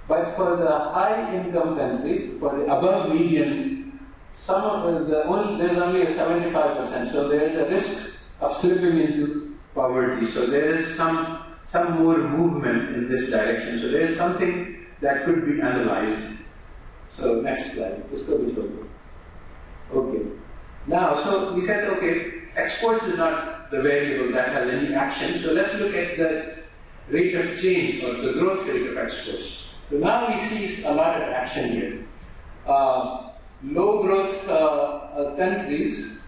But for the high income countries, for the above median, there's only a 75%. So there is a risk of slipping into poverty. So there is some more movement in this direction. So there is something that could be analyzed. So next slide. Okay. Now, so we said, okay, exports is not the variable that has any action. So let's look at the rate of change or the growth rate of exports. So now we see a lot of action here. Low growth countries,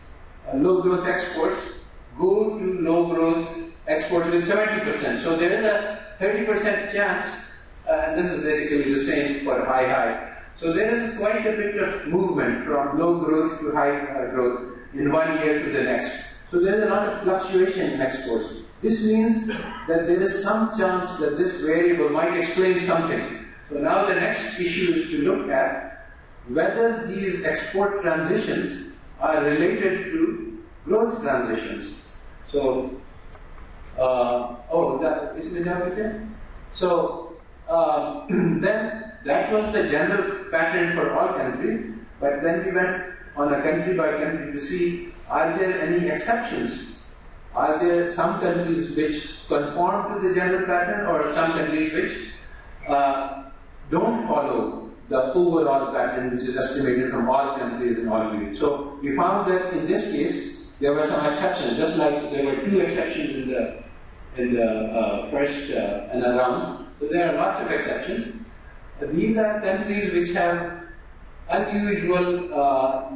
low growth exports go to low growth exports with 70%. So there is a 30% chance, and this is basically the same for high. So there is quite a bit of movement from low growth to high growth in 1 year to the next. So there is a lot of fluctuation in exports. This means that there is some chance that this variable might explain something. So now the next issue is to look at whether these export transitions are related to growth transitions. So, isn't it up there? So then that was the general pattern for all countries. But then we went on a country by country to see, are there any exceptions? Are there some countries which conform to the general pattern, or some countries which don't follow the overall pattern which is estimated from all countries in all periods? So we found that in this case there were some exceptions, just like there were 2 exceptions in the first round. So there are lots of exceptions. These are countries which have unusual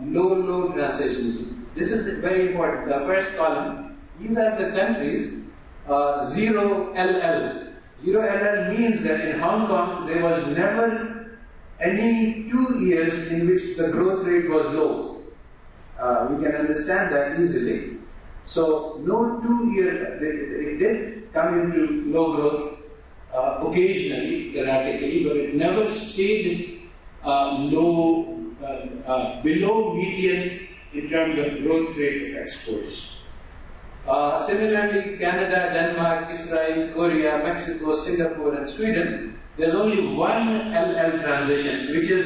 low transitions. This is very important. The first column. These are the countries, 0 LL. 0 LL means that in Hong Kong there was never any 2 years in which the growth rate was low. We can understand that easily. So no 2 year, it did come into low growth occasionally, erratically, but it never stayed low, below median in terms of growth rate of exports. Similarly, Canada, Denmark, Israel, Korea, Mexico, Singapore, and Sweden, there's only one LL transition, which is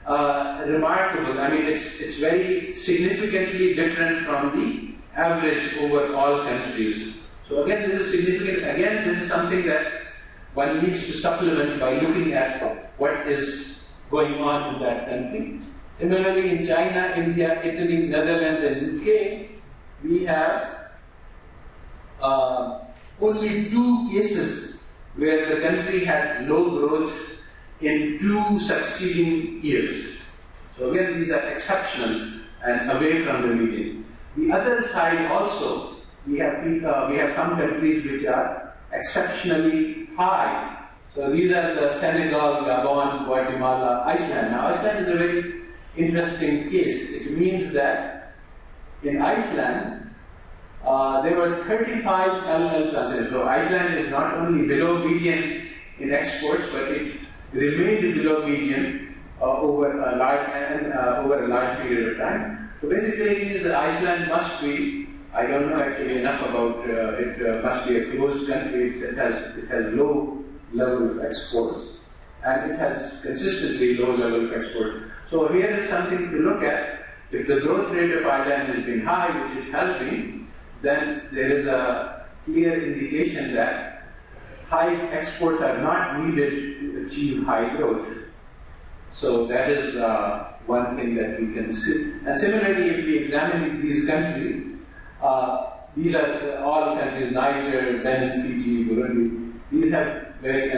remarkable. I mean, it's very significantly different from the average over all countries. So again, this is significant. Again, this is something that one needs to supplement by looking at what is going on in that country. Similarly, in China, India, Italy, Netherlands, and UK, we have only 2 cases where the country had low growth in 2 succeeding years. So again, these are exceptional and away from the median. The other side also, we have some countries which are exceptionally high. So these are the Senegal, Gabon, Guatemala, Iceland. Now Iceland is a very interesting case. It means that in Iceland, there were 35 LL transitions. So Iceland is not only below median in exports, but it remained below median over a large period of time. So basically it means that Iceland must be, I don't know actually enough about it, must be a closed country. It has low level of exports, and it has consistently low level of exports. So here is something to look at. If the growth rate of Iceland has been high, which it has been, then there is a clear indication that high exports are not needed to achieve high growth. So that is one thing that we can see. And similarly, if we examine these countries, these are all countries, Niger, Benin, Fiji, Burundi, these have very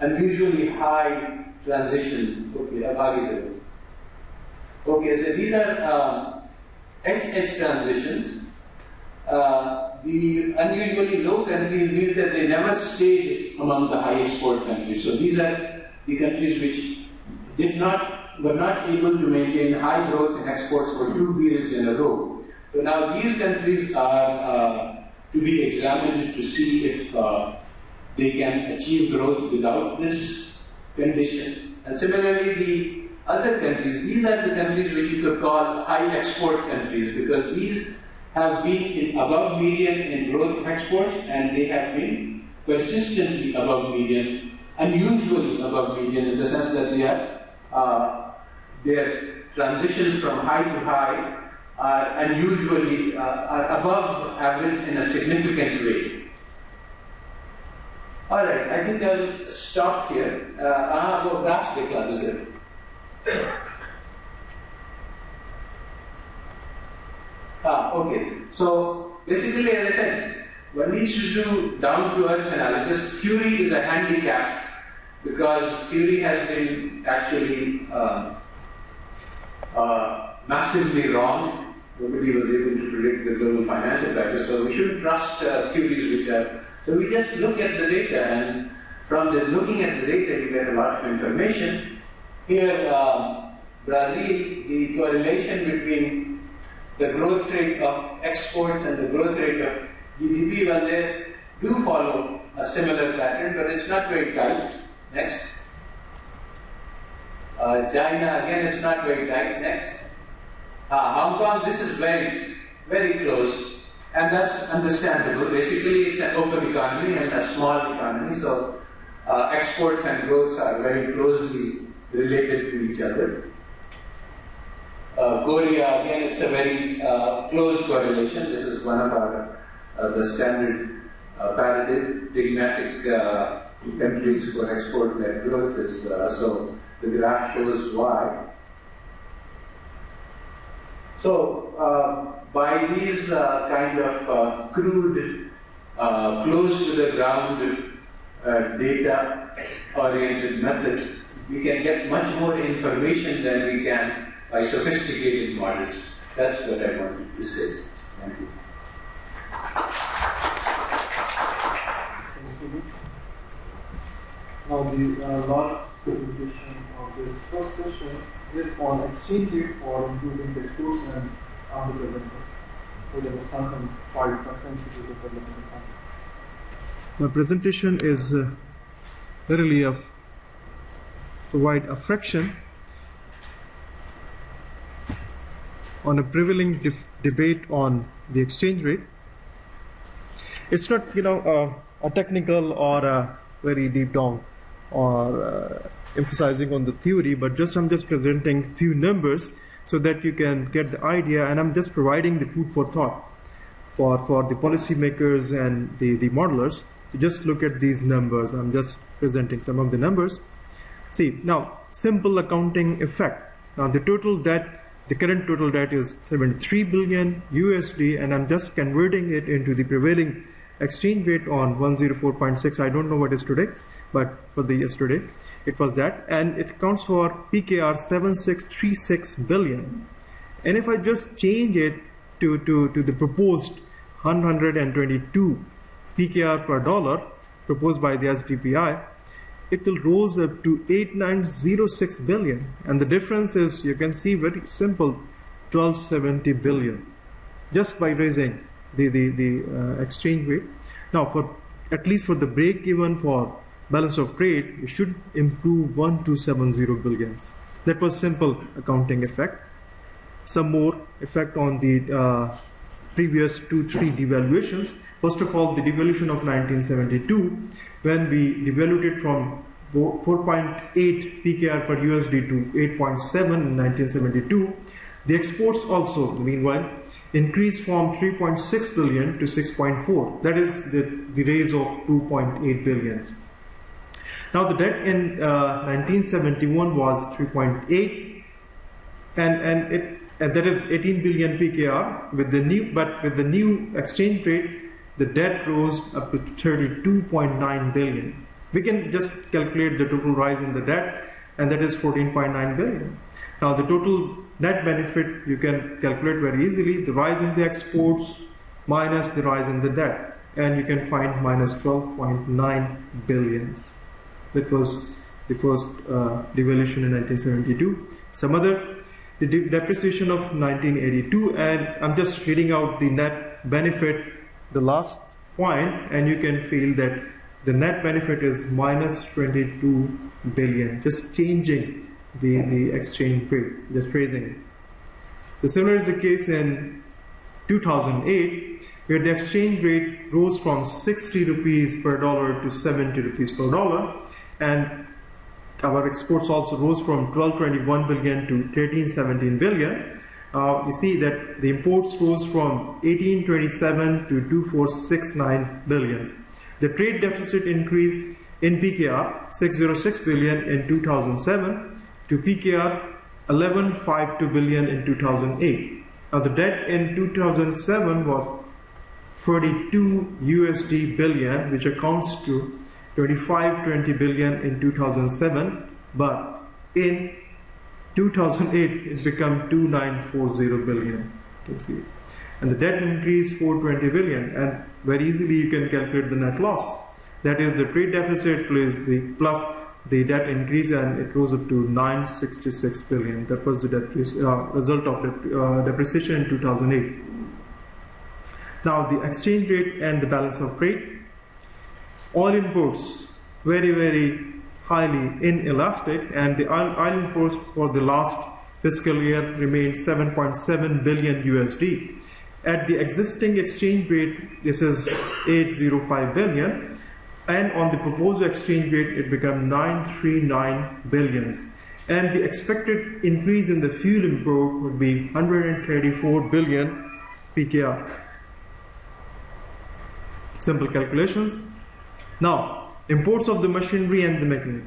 unusually high transitions. Okay, so these are HH transitions. The unusually low countries means that they never stayed among the high export countries. So these are the countries which were not able to maintain high growth in exports for 2 periods in a row. So now these countries are to be examined to see if they can achieve growth without this condition. And similarly, the other countries, these are the countries which you could call high export countries, because these have been above median in growth of exports, and they have been persistently above median, unusually above median, in the sense that they are their transitions from high to high are unusually are above average in a significant way. All right, I think I'll stop here. वो graphs देखला दूसरे. Okay. So basically, as I said, one needs to do down-to-earth analysis. Theory is a handicap because theory has been actually massively wrong. Nobody was able to predict the global financial crisis, so we shouldn't trust theories which are. So we just look at the data, and from looking at the data, we get a lot of information. Here, Brazil, the correlation between the growth rate of exports and the growth rate of GDP, well, they do follow a similar pattern, but it's not very tight. Next. China, again, it's not very tight. Next. Hong Kong, this is very, very close, and that's understandable. Basically, it's an open economy and a small economy, so exports and growths are very closely related to each other. Korea, again, it's a very close correlation. This is one of our the standard paradigmatic countries for export-led growth. Is so the graph shows why. So by these kind of crude, close to the ground data-oriented methods, we can get much more information than we can by sophisticated models. That's what I wanted to say. Thank you. Now the last presentation of this first session is on exchange rate for improving the exports and on the present for the quite sensitive development context. My presentation is really of provide a fraction on a prevailing debate on the exchange rate. It's not, a technical or a very deep down or emphasizing on the theory, but I'm just presenting few numbers so that you can get the idea, and I'm just providing the food for thought for the policymakers and the modelers to just look at these numbers. I'm just presenting some of the numbers. See, now, simple accounting effect. Now, the total debt, the current total debt is 73 billion USD, and I'm just converting it into the prevailing exchange rate on 104.6. I don't know what is today, but for the yesterday, it was that, and it accounts for PKR 7636 billion. And if I just change it to the proposed 122 PKR per dollar proposed by the SDPI, it will rose up to 8906 billion, and the difference is, you can see, very simple, 1270 billion, just by raising the exchange rate. Now, for at least for the break even for balance of trade, you should improve 1270 billions. That was simple accounting effect. Some more effect on the previous 2-3 devaluations. First of all, the devaluation of 1972, when we devalued it from 4.8 PKR per USD to 8.7 in 1972. The exports also, meanwhile, increased from 3.6 billion to 6.4. That is the raise of 2.8 billion. Now the debt in 1971 was 3.8, and that is 18 billion PKR. With the new exchange rate, the debt rose up to 32.9 billion. We can just calculate the total rise in the debt, and that is 14.9 billion. Now the total net benefit you can calculate very easily, the rise in the exports minus the rise in the debt, and you can find minus 12.9 billions. That was the first devaluation in 1972. Some other, the depreciation of 1982, and I'm just reading out the net benefit, the last point, and you can feel that the net benefit is minus 22 billion, just changing the exchange rate, just raising it. The similar is the case in 2008, where the exchange rate rose from 60 rupees per dollar to 70 rupees per dollar, and our exports also rose from 1221 billion to 1317 billion. You see that the imports rose from 1827 to 2469 billions. The trade deficit increased in PKR 606 billion in 2007 to PKR 1152 billion in 2008. Now the debt in 2007 was 42 USD billion, which accounts to 2520 billion in 2007, but in 2008 it became 2940 billion. You can see it. And the debt increased 420 billion, and very easily you can calculate the net loss. That is the trade deficit plus the debt increase, and it rose up to 966 billion. That was the result of depreciation in 2008. Now the exchange rate and the balance of trade. Oil imports very, very highly inelastic, and the oil imports for the last fiscal year remained 7.7 billion USD. At the existing exchange rate, this is 805 billion, and on the proposed exchange rate, it became 939 billions. and the expected increase in the fuel import would be 134 billion pkr. Simple calculations. Now, imports of the machinery and the machinery.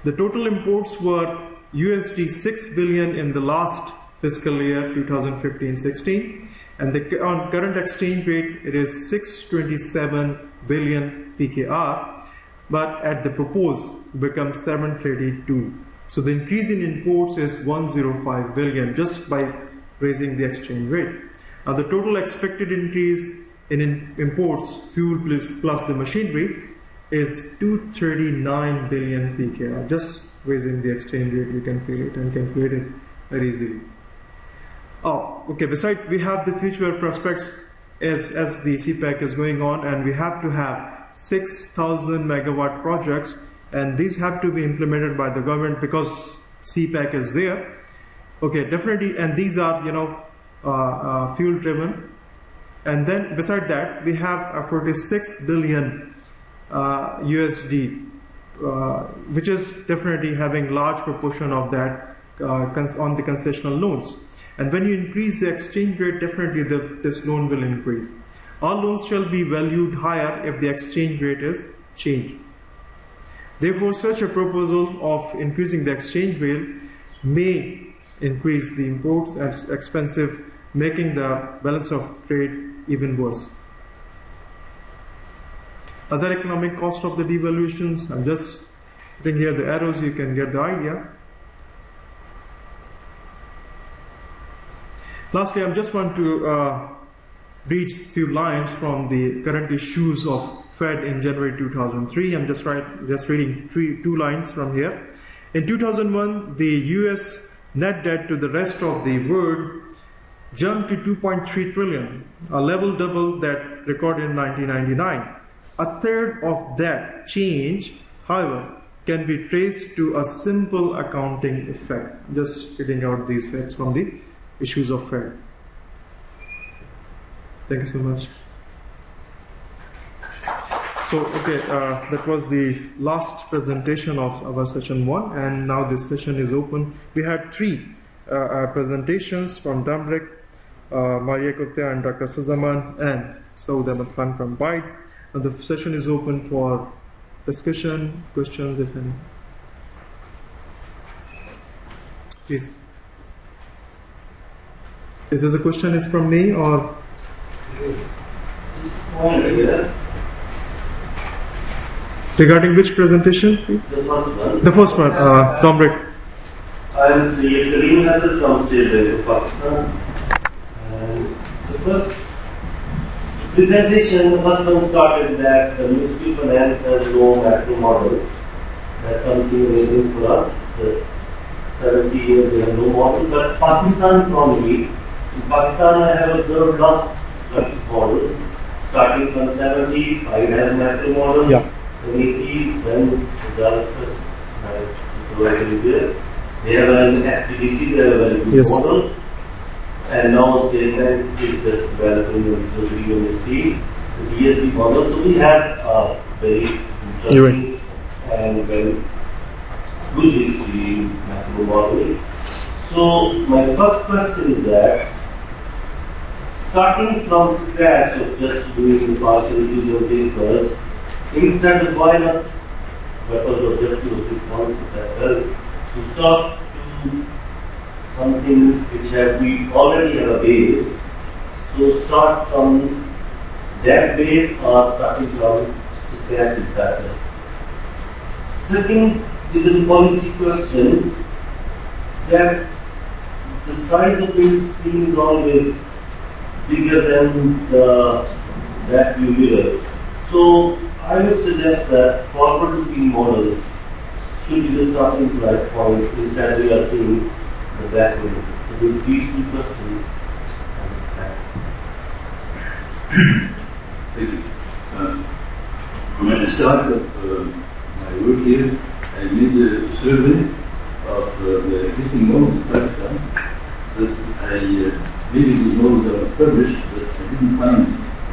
The total imports were USD 6 billion in the last fiscal year 2015-16, and on current exchange rate it is 627 billion pkr, but at the proposed becomes 732. So the increase in imports is 105 billion just by raising the exchange rate. Now the total expected increase in imports, fuel plus the machinery, is 239 billion pkr. Just raising the exchange rate, you can feel it and calculate it very easily. Oh, okay. Besides, we have the future prospects as the CPEC is going on, and we have to have 6,000 megawatt projects, and these have to be implemented by the government because CPEC is there. Okay, definitely, and these are fuel driven. And then beside that, we have a 46 billion USD, which is definitely having large proportion of that on the concessional loans. And when you increase the exchange rate, definitely this loan will increase. All loans shall be valued higher if the exchange rate is changed. Therefore, such a proposal of increasing the exchange rate may increase the imports as expensive, making the balance of trade even worse. Other economic cost of the devaluations, I'm just putting here the arrows, you can get the idea. Lastly, I just want to read a few lines from the current issues of Fed in January 2003. I'm just reading two lines from here. In 2001, the US net debt to the rest of the world jumped to 2.3 trillion, a level double that recorded in 1999. A third of that change, however, can be traced to a simple accounting effect. Just reading out these facts from the issues of Fed. Thank you so much. So, okay, that was the last presentation of our session 1, and now this session is open. We had 3 presentations from Damrek, Maria Gupta and Dr. Suzaman, and Saud Ahmed Khan from BIDE. The session is open for discussion, questions, if any. Please. Is this a question? Is from me or? Regarding which presentation, please? The first one. The first one, Damrek. I am Syed Kareem Hafiz from State Bank of Pakistan. And the first presentation, the first one started that the Ministry of Finance has no macro model. That's something amazing for us. That 70 years they have no model. But Pakistan economy, in Pakistan I have observed lots of models. Starting from 70s, I have macro model. Yeah. 80s, then developers is there. They have an SPDC, they have a very good Yes. model. And now State Bank is just developing the university, the DSC model. So we have a very interesting and very good history in macro modeling. So my first question is that starting from scratch of just doing the partialities of papers, instead of why not, that was the objective of this conference as well, to start to something which we already have a base. So start from that base or starting from scratch is better. Second is a policy question that the size of the screen is always bigger than that view mirror. So I would suggest that forward-looking model should be the starting point instead we are seeing the backward. So with these 2 questions, Thank you. When I started my work here, I made a survey of the existing models in Pakistan. But maybe these models are published, but I didn't find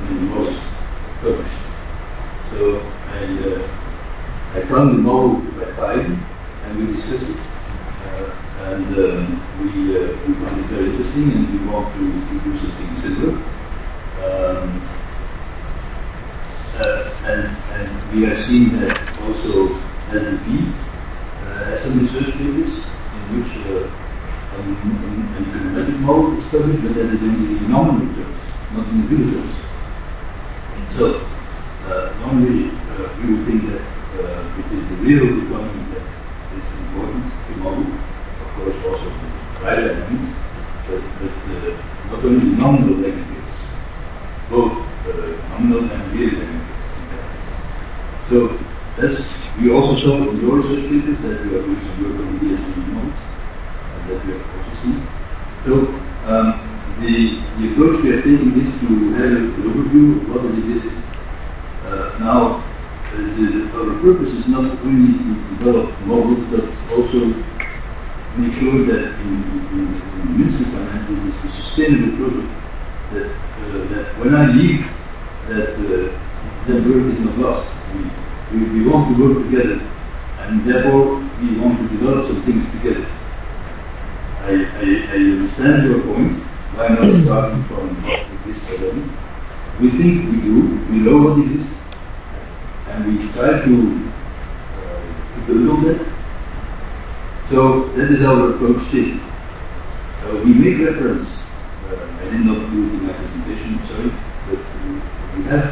many models published. So I found the model by 5, and we discussed it. and we find it very interesting, and we want to do something similar. And we have seen that also SDP has some research papers in which an econometric model is published, but that is in the nominal terms, not in the real terms. So, normally we would think that it is the real economy that is important to model, of course also the right elements, but not only the nominal aggregates, both nominal and real aggregates. So, we also saw in your research papers that we are doing some work on the DSG modes, that we have also seen. So, the approach we are taking is to have an overview of what is existing. Now, our purpose is not only to develop models, but also make sure that in municipal finance this is a sustainable project. That when I leave, that work is not lost. We want to work together, and therefore we want to develop some things together. I understand your point. Why not starting from what exists already? We think we do. We know what exists, and we try to build on that. So that is our approach taken. We make reference. I did not do it in my presentation. Sorry, but we have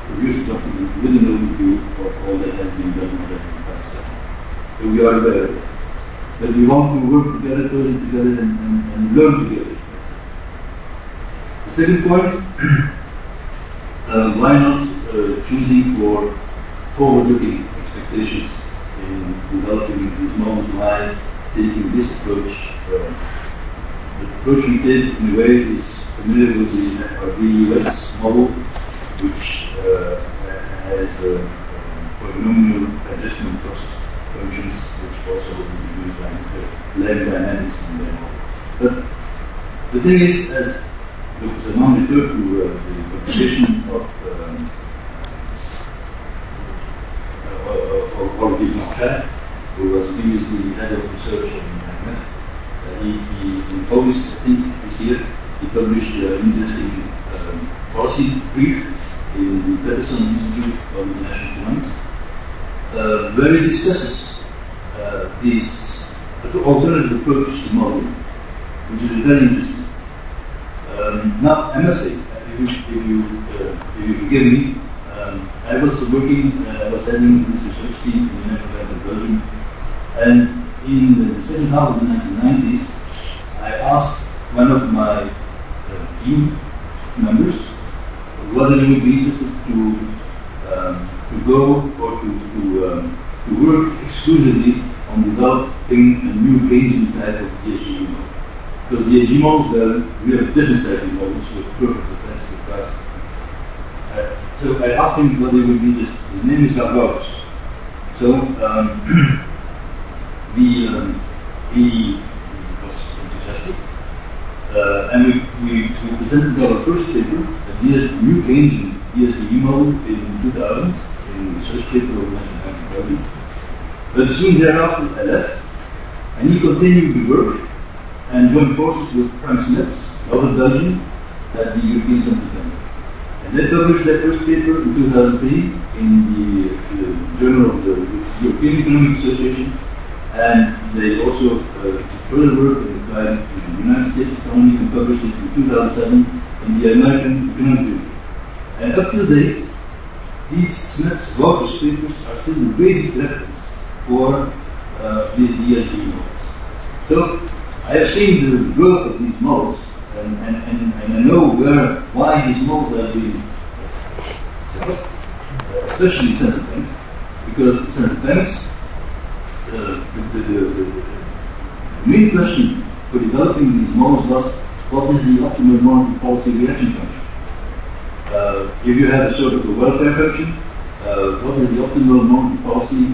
produced a document with an overview of all that has been done already in Pakistan. So we are aware of that. But we want to work together, and learn together. The second point, why not choosing for forward-looking expectations in developing these models, why taking this approach. The approach we take in a way is familiar with the FRB-US model, which has polynomial adjustment process functions, which also will be used by lag dynamics in their model. But the thing is, as Dr. Zaman referred to, the computation of Olivier Marchand, who was previously head of research in IMF, he published, I think this year, he published an interesting policy brief in the Peterson Institute of International Finance, where he discusses these alternative approaches to modeling, which is very interesting. Now, I must say, if you forgive me, I was heading this research team in the National Bank of Belgium, and in the second half of the 1990s, I asked one of my team members whether he would be interested to go or to work exclusively on developing a new Bayesian type of DSG model. Because DSG models, we have business type models with perfect defensive price. So I asked him whether he would be interested. His name is Gavroche. So he was enthusiastic. And we presented our first paper, a new Keynesian DSG model in 2000, in the research paper of the National Bank of Belgium. But soon thereafter I left, and he continued the work and joined forces with Frank Smits, another Belgian, at the European Central Bank. And they published their first paper in 2003 in the Journal of the European Economic Association, and they also further work in the United States economy and published it in 2007 in the American Economic Review. And up to date, these Smits-Walker's papers are still the basic reference for these DSG models. So I have seen the growth of these models, and I know why these models are being set, especially central banks, because central banks, the main question for developing these models was, what is the optimal monetary policy reaction function? If you have a sort of a welfare function, what is the optimal monetary policy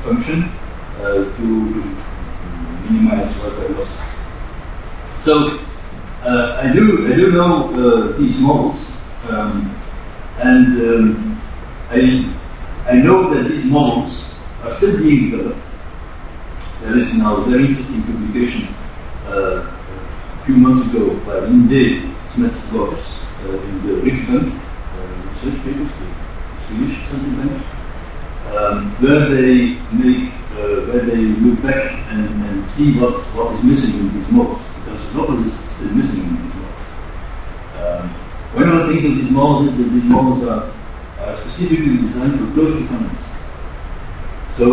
function to minimize welfare losses? So I do know these models, and I know that these models are still being developed, there is now a very interesting publication a few months ago by Linde, Smets Borders, in the Riksbank research papers, the Swedish central bank, where they make, where they look back and see what is missing in these models, because a lot of this is still missing in these models. One of the things of these models is that these models are specifically designed for closed economies. So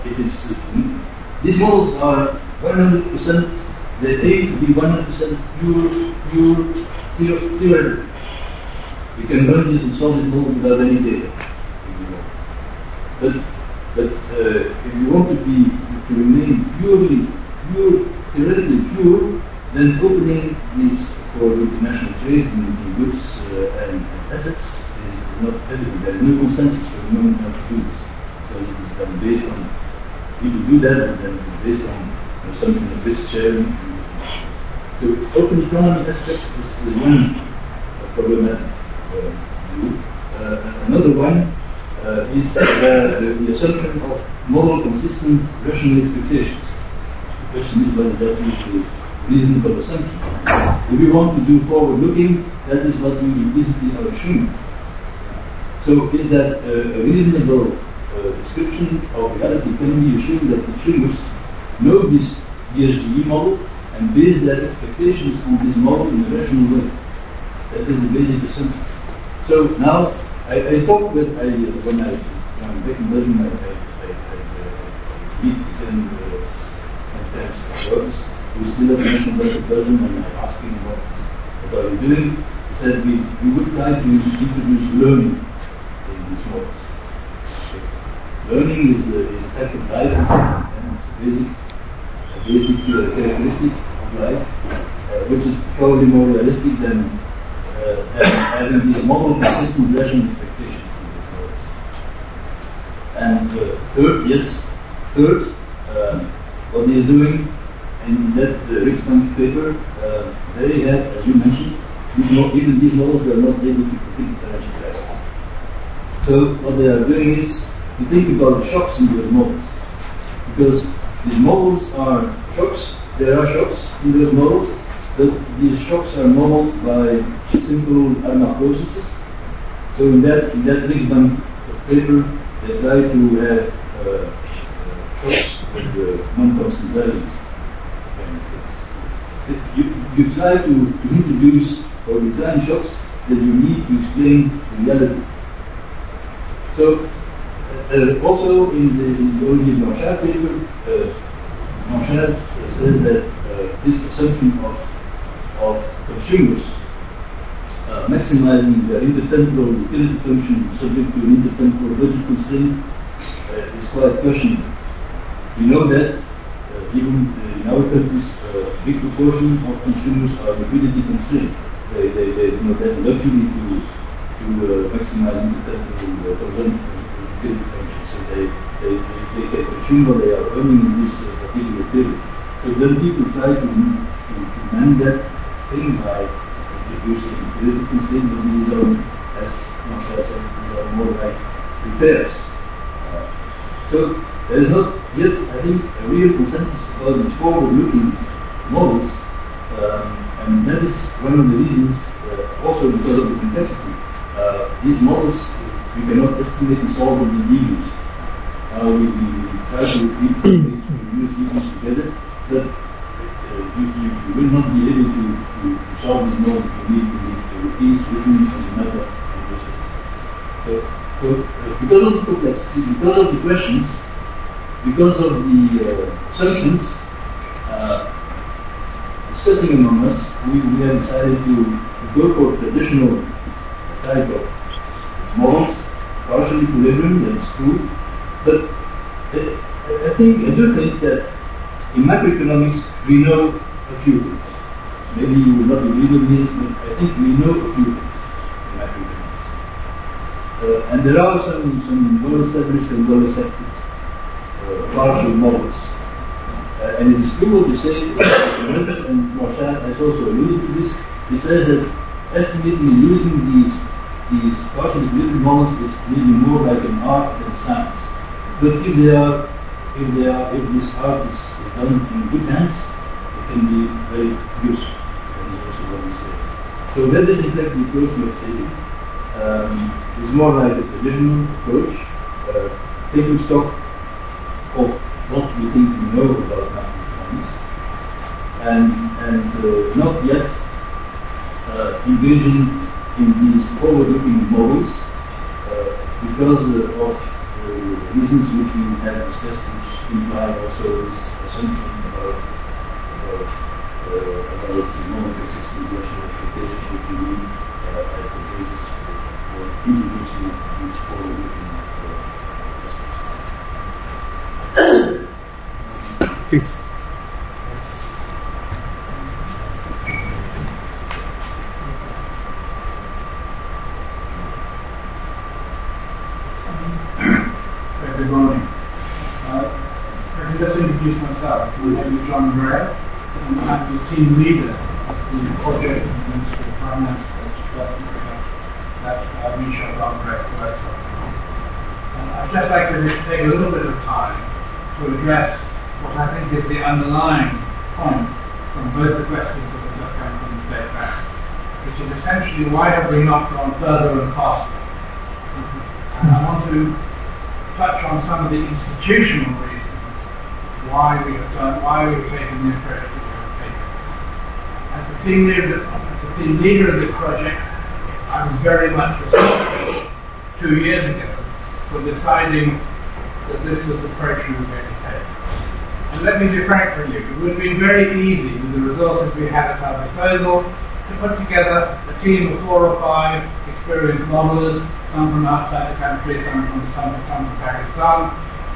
it is these models are 100%. They aim to be 100% pure theoretical. You can run this and solve this model without any data. But if you want to remain pure theoretically pure, then opening these for international trade in goods and assets is not evident. There is no consensus for the moment how to do this. So it is then based on people do that, and then it's based on the assumption of risk sharing. So open economy aspects is one problematic view. Another one is the assumption of moral consistent rational expectations. The question is whether that is the reasonable assumption. If we want to do forward-looking, that is what we implicitly are assuming. So is that a reasonable description of reality? Can we assume that consumers know this DSGE model and base their expectations on this model in a rational way? That is the basic assumption. So now, I talk with, when I'm back in Belgium, I meet 10 times words. We still at the National Bank of Belgium, and I asked him what are you doing? He said we would try to introduce learning in these models. Learning is a type of life, and it's a basic characteristic of life, which is probably more realistic than having these model consistent rational expectations in these models. And third, what he is doing in that Riksbank paper, they have, as you mentioned, even these models were not able to predict financial crisis. So what they are doing is to think about the shocks in those models, because these models are shocks. There are shocks in those models, but these shocks are modeled by simple ARMA processes. So in that Riksbank paper, they try to have shocks with non-constant values. You try to introduce or design shocks that you need to explain reality. So also in the Olivier Blanchard paper, Blanchard says that this assumption of consumers maximizing their intertemporal utility function subject to an intertemporal budget constraint is quite questionable. We know that even in our countries, a big proportion of consumers are liquidity constrained. They do not have the luxury to maximize intertemporal utility function. So they can consume what they are earning in this particular period. So then people try to manage that thing by introducing liquidity constraints, but these are, as Marshall said, these are more like repairs. So there is not yet, I think, a real consensus about these forward-looking models, and that is one of the reasons, also because of the complexity. These models, we cannot estimate and solve them in deduce. We try to use deduce together, but you will not be able to solve these models. You need to repeat written as a matter of linguistics. So because of the complexity, because of the questions, because of the assumptions discussing among us, we have decided to go for traditional type of models, partial equilibrium, that is true. But I do think that in macroeconomics we know a few things. Maybe you will not agree with me, but I think we know a few things in macroeconomics. And there are some well-established and well-accepted partial models. And it is true what you say, and Marchand has also alluded to this. He says that estimating and using these partial equilibrium models is really more like an art than science. But if they are if this art is done in good hands, it can be very useful. That is also what we say. So that is in fact the approach we are taking. It's more like a traditional approach, taking stock of what we think we know about macroeconomics, and not yet engaging in these forward-looking models because of reasons which we have discussed, which imply also this assumption about the non-existent rational expectations which we need as the basis for introducing these forward-looking aspects. Please. Good morning. I can just introduce myself. My name is John Gray, and I'm the team leader of the project in the Ministry of Finance that Michel Gray works on. I'd just like to take a little bit of time to address what I think is the underlying point from both the questions that have come from the State Bank, which is essentially why have we not gone further and faster? And I want to touch on some of the institutional reasons why we've taken the approach that we have taken. As the team leader of this project, I was very much responsible 2 years ago for deciding that this was the approach we were going to take. And let me be frank with you, it would have been very easy with the resources we had at our disposal to put together a team of 4 or 5 experienced modelers, some from outside the country, some from Pakistan,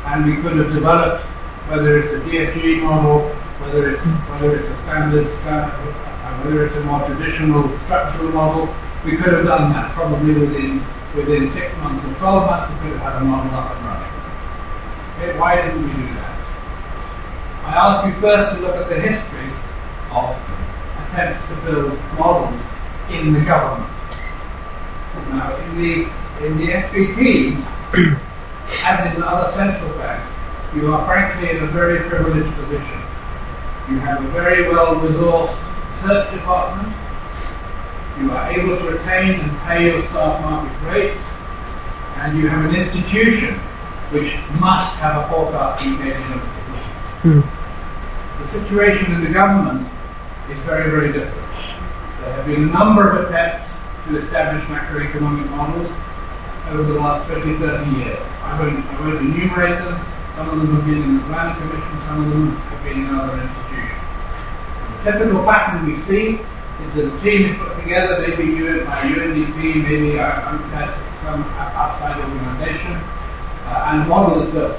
and we could have developed, whether it's a DSG model, whether it's a standard, whether it's a more traditional structural model, we could have done that probably within 6 months or 12 months. We could have had a model up and running. Okay, why didn't we do that? I ask you first to look at the history of attempts to build models in the government. Now, in the SPP, as in other central banks, you are frankly in a very privileged position. You have a very well-resourced research department. You are able to retain and pay your staff market rates, and you have an institution which must have a forecasting capability. The situation in the government is very, very different. There have been a number of attempts to establish macroeconomic models over the last 20, 30 years. I won't enumerate them. Some of them have been in the Planning Commission, some of them have been in other institutions. The typical pattern we see is that a team is put together, maybe by UNDP, maybe some outside organisation, and a model is built.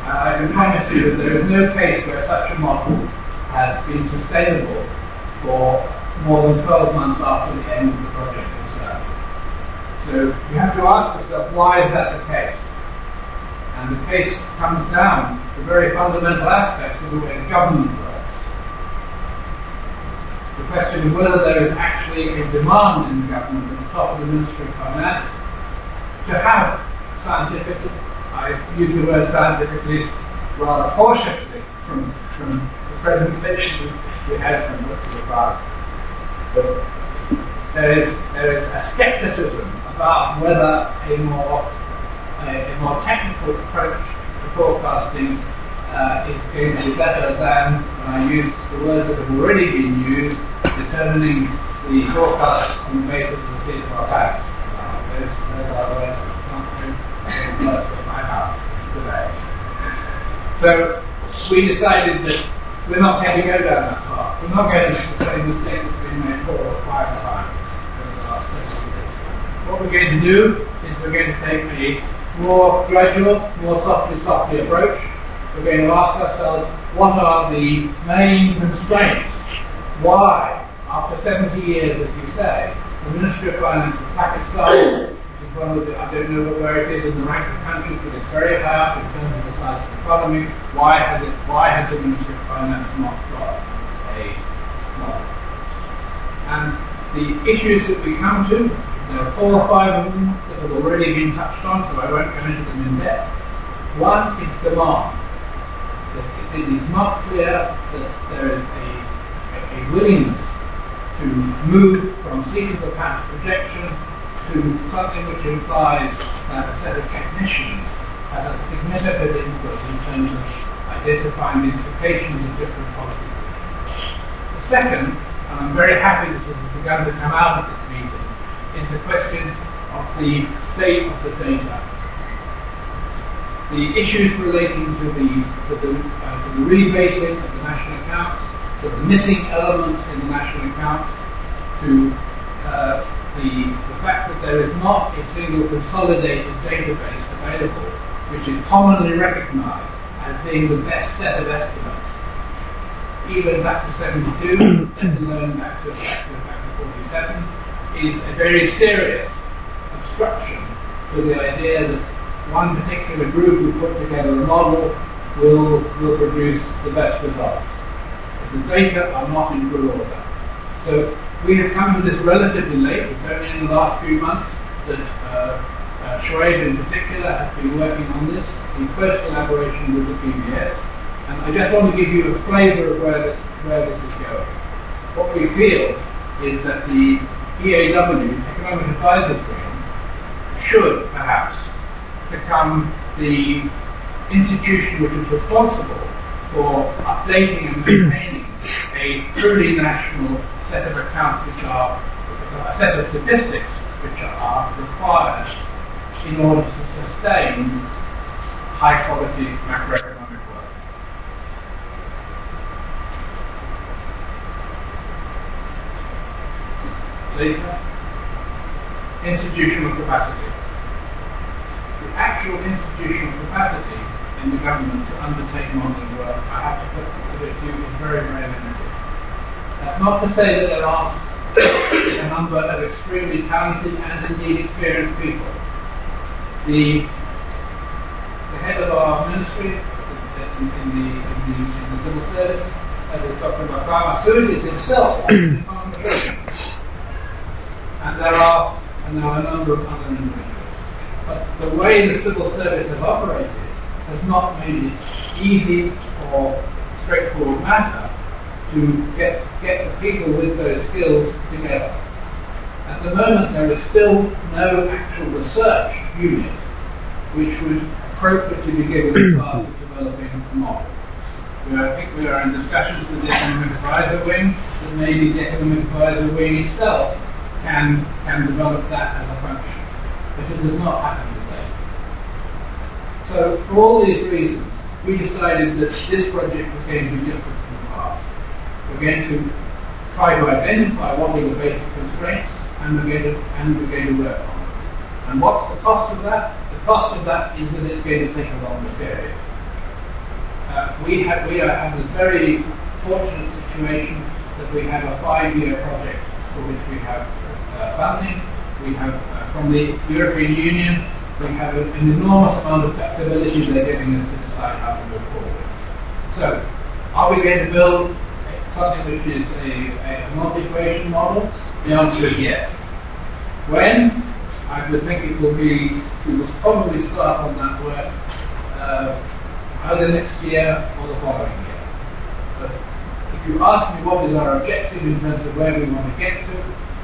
I can promise you that there is no case where such a model has been sustainable for more than 12 months after the end of the project itself. So you have to ask yourself, why is that the case? And the case comes down to very fundamental aspects of the way the government works. The question of whether there is actually a demand in the government at the top of the Ministry of Finance to have scientifically, I use the word scientifically rather cautiously from the presentation we had from Dr. Barr. But there is a skepticism about whether a more technical approach to forecasting is going to be better than, when I use the words that have already been used, determining the forecast on the basis of the CFR facts. Those are the words that can't go with my mouth today. So we decided that we're not going to go down that path. We're not going to make the same mistake that's been made 4 or 5 times over the last 30 years. What we're going to do is we're going to take a more gradual, more softly approach. We're going to ask ourselves, what are the main constraints? Why, after 70 years, as you say, the Ministry of Finance of Pakistan, which is one of the, I don't know where it is in the rank of countries, but it's very high up in terms of the size of the economy, why has the Ministry of Finance not got a model? And the issues that we come to, there are 4 or 5 of them that have already been touched on, so I won't go into them in depth. One is demand. it is not clear that there is a willingness to move from sequence of patch projection to something which implies that a set of technicians has a significant input in terms of identifying the implications of different policies. The second, and I'm very happy that it has begun to come out of this meeting, is the question of the state of the data. The issues relating to the rebasing of the national accounts, to the missing elements in the national accounts, to the fact that there is not a single consolidated database available, which is commonly recognized as being the best set of estimates, even back to 72, let alone back to 47, is a very serious obstruction to the idea that one particular group who put together a model will produce the best results. The data are not in good order. So we have come to this relatively late. It's only in the last few months that Shoaib in particular has been working on this in close collaboration with the PBS. And I just want to give you a flavour of where this is going. What we feel is that the EAW, Economic Advisors Wing, should perhaps become the institution which is responsible for updating and maintaining a truly national set of accounts which are a set of statistics which are required in order to sustain high quality macroeconomic work. Later, institutional capacity. The actual institutional capacity in the government to undertake modelling work, I have to put it to you, is very, very limited. That's not to say that there aren't a number of extremely talented and indeed experienced people. The head of our ministry in the civil service, Dr. Markov, is himself and there are a number of other individuals. But the way the civil service has operated has not made it easy or straightforward matter to get the people with those skills together. At the moment, there is still no actual research unit which would appropriately be given the task of developing a model. I think we are in discussions with the Economic Advisor Wing that maybe the Economic Advisor Wing itself can develop that as a function. But it does not happen today. So for all these reasons, we decided that this project was going to be different from the past. We're going to try to identify what are the basic constraints and we're going to work on them. And what's the cost of that? The cost of that is that it's going to take a longer period. We are in the very fortunate situation that we have a 5-year project for which we have funding. We have, from the European Union, we have an enormous amount of flexibility they're giving us to decide how to move forward. So, are we going to build something which is a multi-equation model? The answer is yes. When? I would think it will be, we will probably start on that work either next year or the following year. But if you ask me what is our objective in terms of where we want to get to,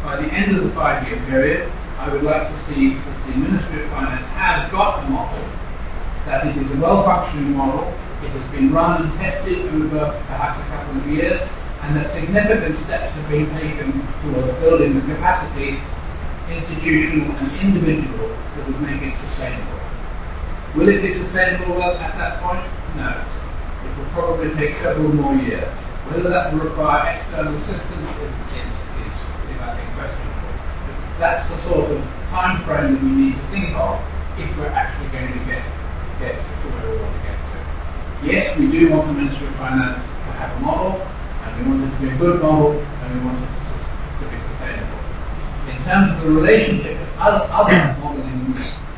by the end of the 5-year period, I would like to see that the Ministry of Finance has got a model, that it is a well-functioning model, it has been run and tested over perhaps a couple of years, and that significant steps have been taken towards building the capacity, institutional and individual, that would make it sustainable. Will it be sustainable at that point? No. It will probably take several more years. Whether that will require external assistance is I think, questionable. But that's the sort of time frame that we need to think of if we're actually going to get to where we want to get to. Yes, we do want the Ministry of Finance to have a model, and we want it to be a good model, and we want it to be sustainable. In terms of the relationship with other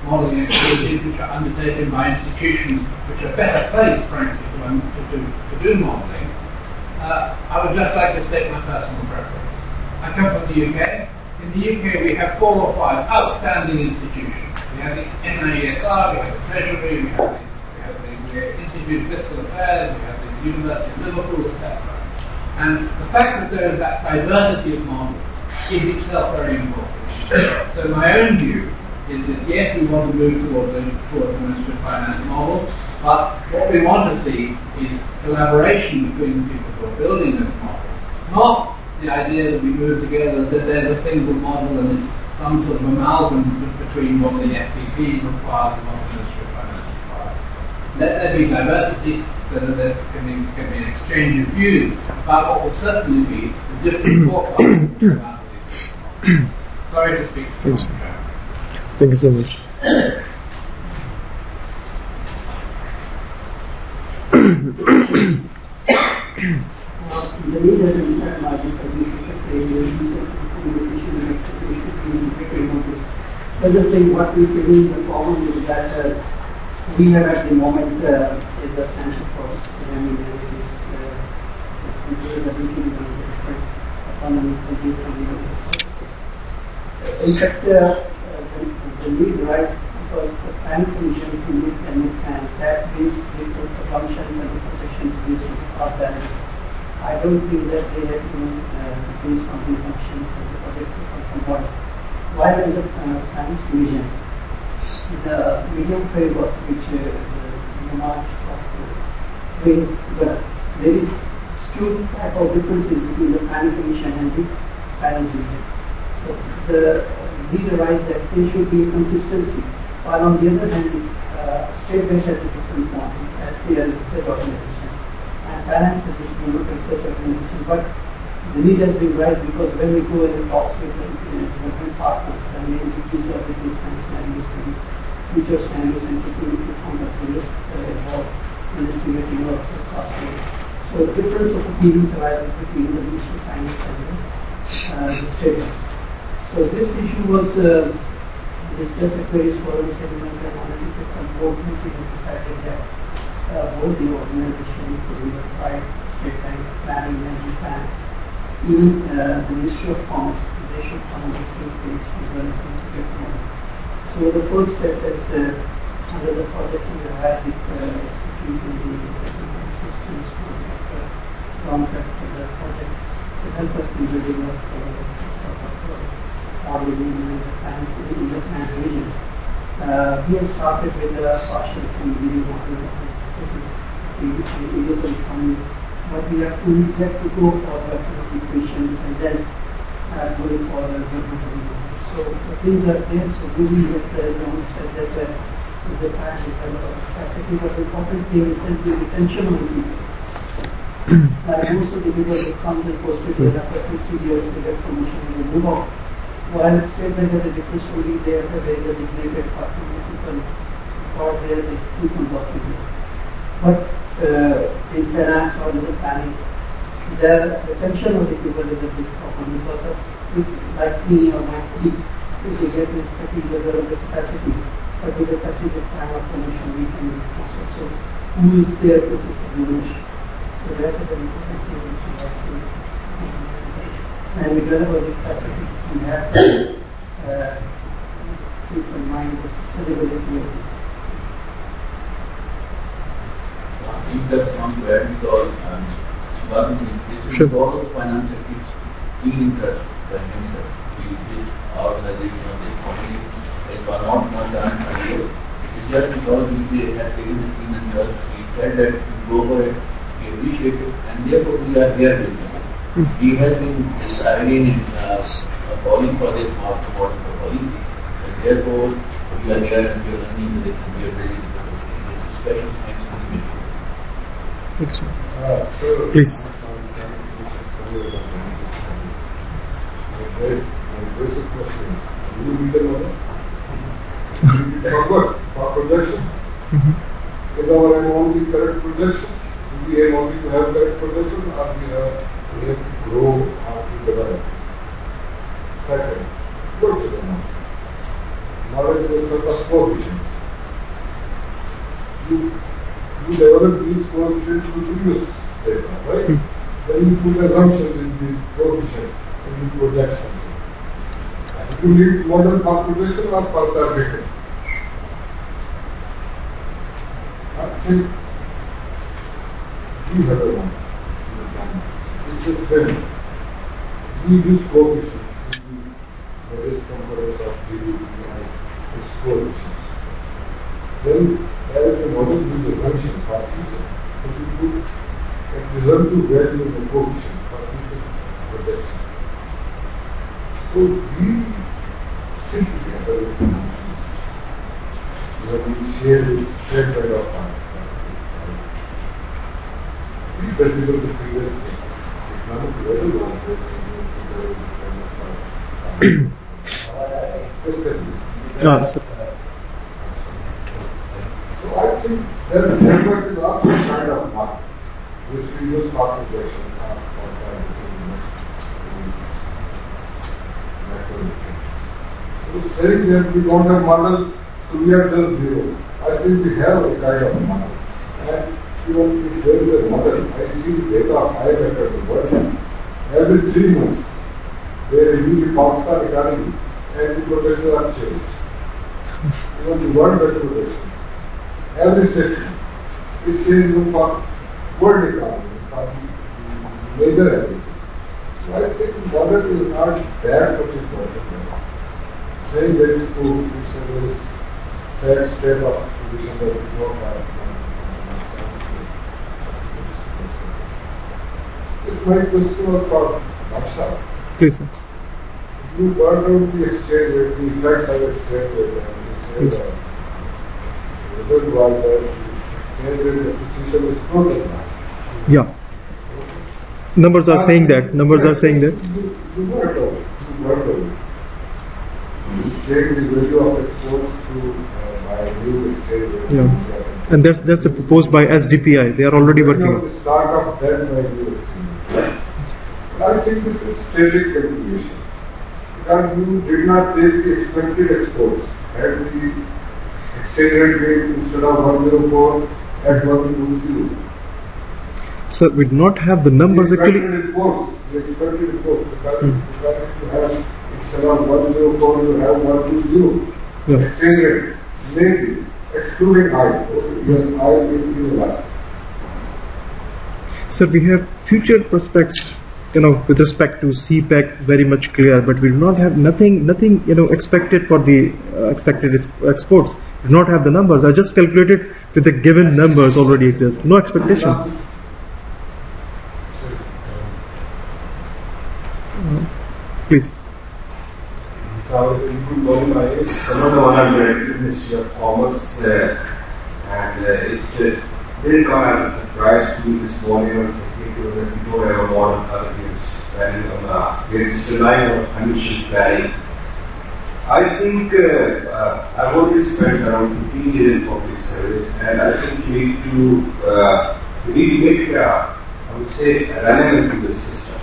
modelling activities which are undertaken by institutions which are better placed, frankly, to do modelling, I would just like to state my personal preference. I come from the UK. In the UK, we have 4 or 5 outstanding institutions. We have the NIESR, we have the Treasury, we have the Institute of Fiscal Affairs, we have the the University of Liverpool, etc. And the fact that there is that diversity of models is itself very important. So my own view is that yes, we want to move towards a ministry of finance model, but what we want to see is collaboration between the people who are building those models, not the idea that we move together, that there's a single model and it's some sort of amalgam between what the SPP requires and what the Ministry of Finance requires. Let there be diversity so that there can be an exchange of views about what will certainly be the different forecasts about these. Sorry to speak too much. Thank you so much. The need as an impact margin for these communication and expectation is integrated into it. Presently, what we feel the problem is that we have at the moment is a financial problem. I mean, there is a linking on the different economies and based on the statistics. In fact, the need arises because the planning commission creates a new plan that based different assumptions and projections based on cost dynamics. I don't think that they have based on these assumptions and the project for some model. While in the science division, the medium framework which March talked about, there is skewed type of differences between the planning commission and the finance division. So the need arises that there should be consistency. While on the other hand, State Bank has a different model as they are a research organization. And finance is a research organization. But the need has been raised because when we go and talk with different partners and we use of business scenarios and future scenarios and taking into account of the risks involved in estimating of the cost. So the difference of opinions arises between the Ministry of Finance and the State Bank. So this issue was discussed at various forums and analytics and board meeting decided that both the organization, including the private State Bank, planning and finance, even the Ministry of Commerce, they should come on the same page to develop integrated model. So the first step is under the project we have the expertise in the systems contract for the project to help us in building up modeling in the finance region. We have started with a partial community model. We usually come, but we have to go for the equations and then going for the model. So things are there. So Google has said that with the time we have a lot of capacity, but the important thing is that the retention of the people. Like most of the people who comes and posted there after 2-3 years, they get promotion and they move on. While State Bank has a different story, they have a very designated partner people or there they keep on working with. But in finance or in the planning, the retention of the people is a big problem because of like me or my colleagues, if they get the expertise or the capacity, but with the passage of time of promotion, we can be transferred. So who is there to diminish? So that is an important thing which we have to and we don't have the capacity. We have to keep in mind the sustainability of this. I think that's one to add because this is all the finance sector's keen interest by himself. This organization or this company is not done earlier. It's just because we have taken this team and just we said that we go for it, we appreciate it, and therefore we are here with him. He has been striving in calling for this master model for policy, and therefore we are here and we are learning this and we are ready to do this. Special thanks to the mission. Please. Basic question. Do you read the model? For what? For projection? Is our aim only correct projection? Do we aim only to have correct projection or we have to grow or to develop? Second, what is the knowledge? Knowledge is a set of coefficients. You develop these coefficients to produce data, right? Then you put assumptions in these coefficients and you project something. You need model for projection or for targeting. we have a one. It's a trend. We use coefficients. That is components of GDP and its coefficients. Then, as a model with the function for future, but we put a presumptive value in the coefficient for future projection. So we simply have a when we share this spread by our time. We consider the previous economic level So I think that network is also a kind of mark, which we use for projection So saying that we don't have model, so we are just zero. I think we have a kind of model. And even if there is a model, I see data of high vector the world. Every 3 months, they review the Pakistan economy and the projections are changed. Even the world vector projection. Every 6 months, it changes for world economy, for the major entities. So I think model is not that much important. Saying there is proof, there is sad state of position that we don't have. This my question was for Naksha. please, sir. You brought out the exchange rate, the effects of exchange rate, and you said the result was that the exchange rate appreciation is total. Yeah. Numbers are saying that. Numbers are saying that. You brought out. You brought out. You change the value of exports to by new exchange rate. Yeah. And that's proposed by SDPI. They are already working on it. The start of that by new exchange rate. I think this is static calculation. Because you did not take the expected exports at the exchange rate instead of 104 at 120. So we do not have the numbers actually. The expected reports, because if you have instead of 104, you have 120. Yeah. Exchange rate, maybe, excluding I. Okay, yes, I is in the last. So we have future prospects, with respect to CPEC very much clear, but we do not have nothing, expected for the expected exports. We do not have the numbers. I just calculated with the given numbers already exist. No expectation. Please. Good morning, my name is Samadhan, Director of Ministry of Commerce, and it didn't come as a surprise to me this morning. I was thinking that we don't have a modern planning on greatest relying on financial planning. I think I've already spent around 15 years in public service, and I think we need to make, I would say, an element to the system.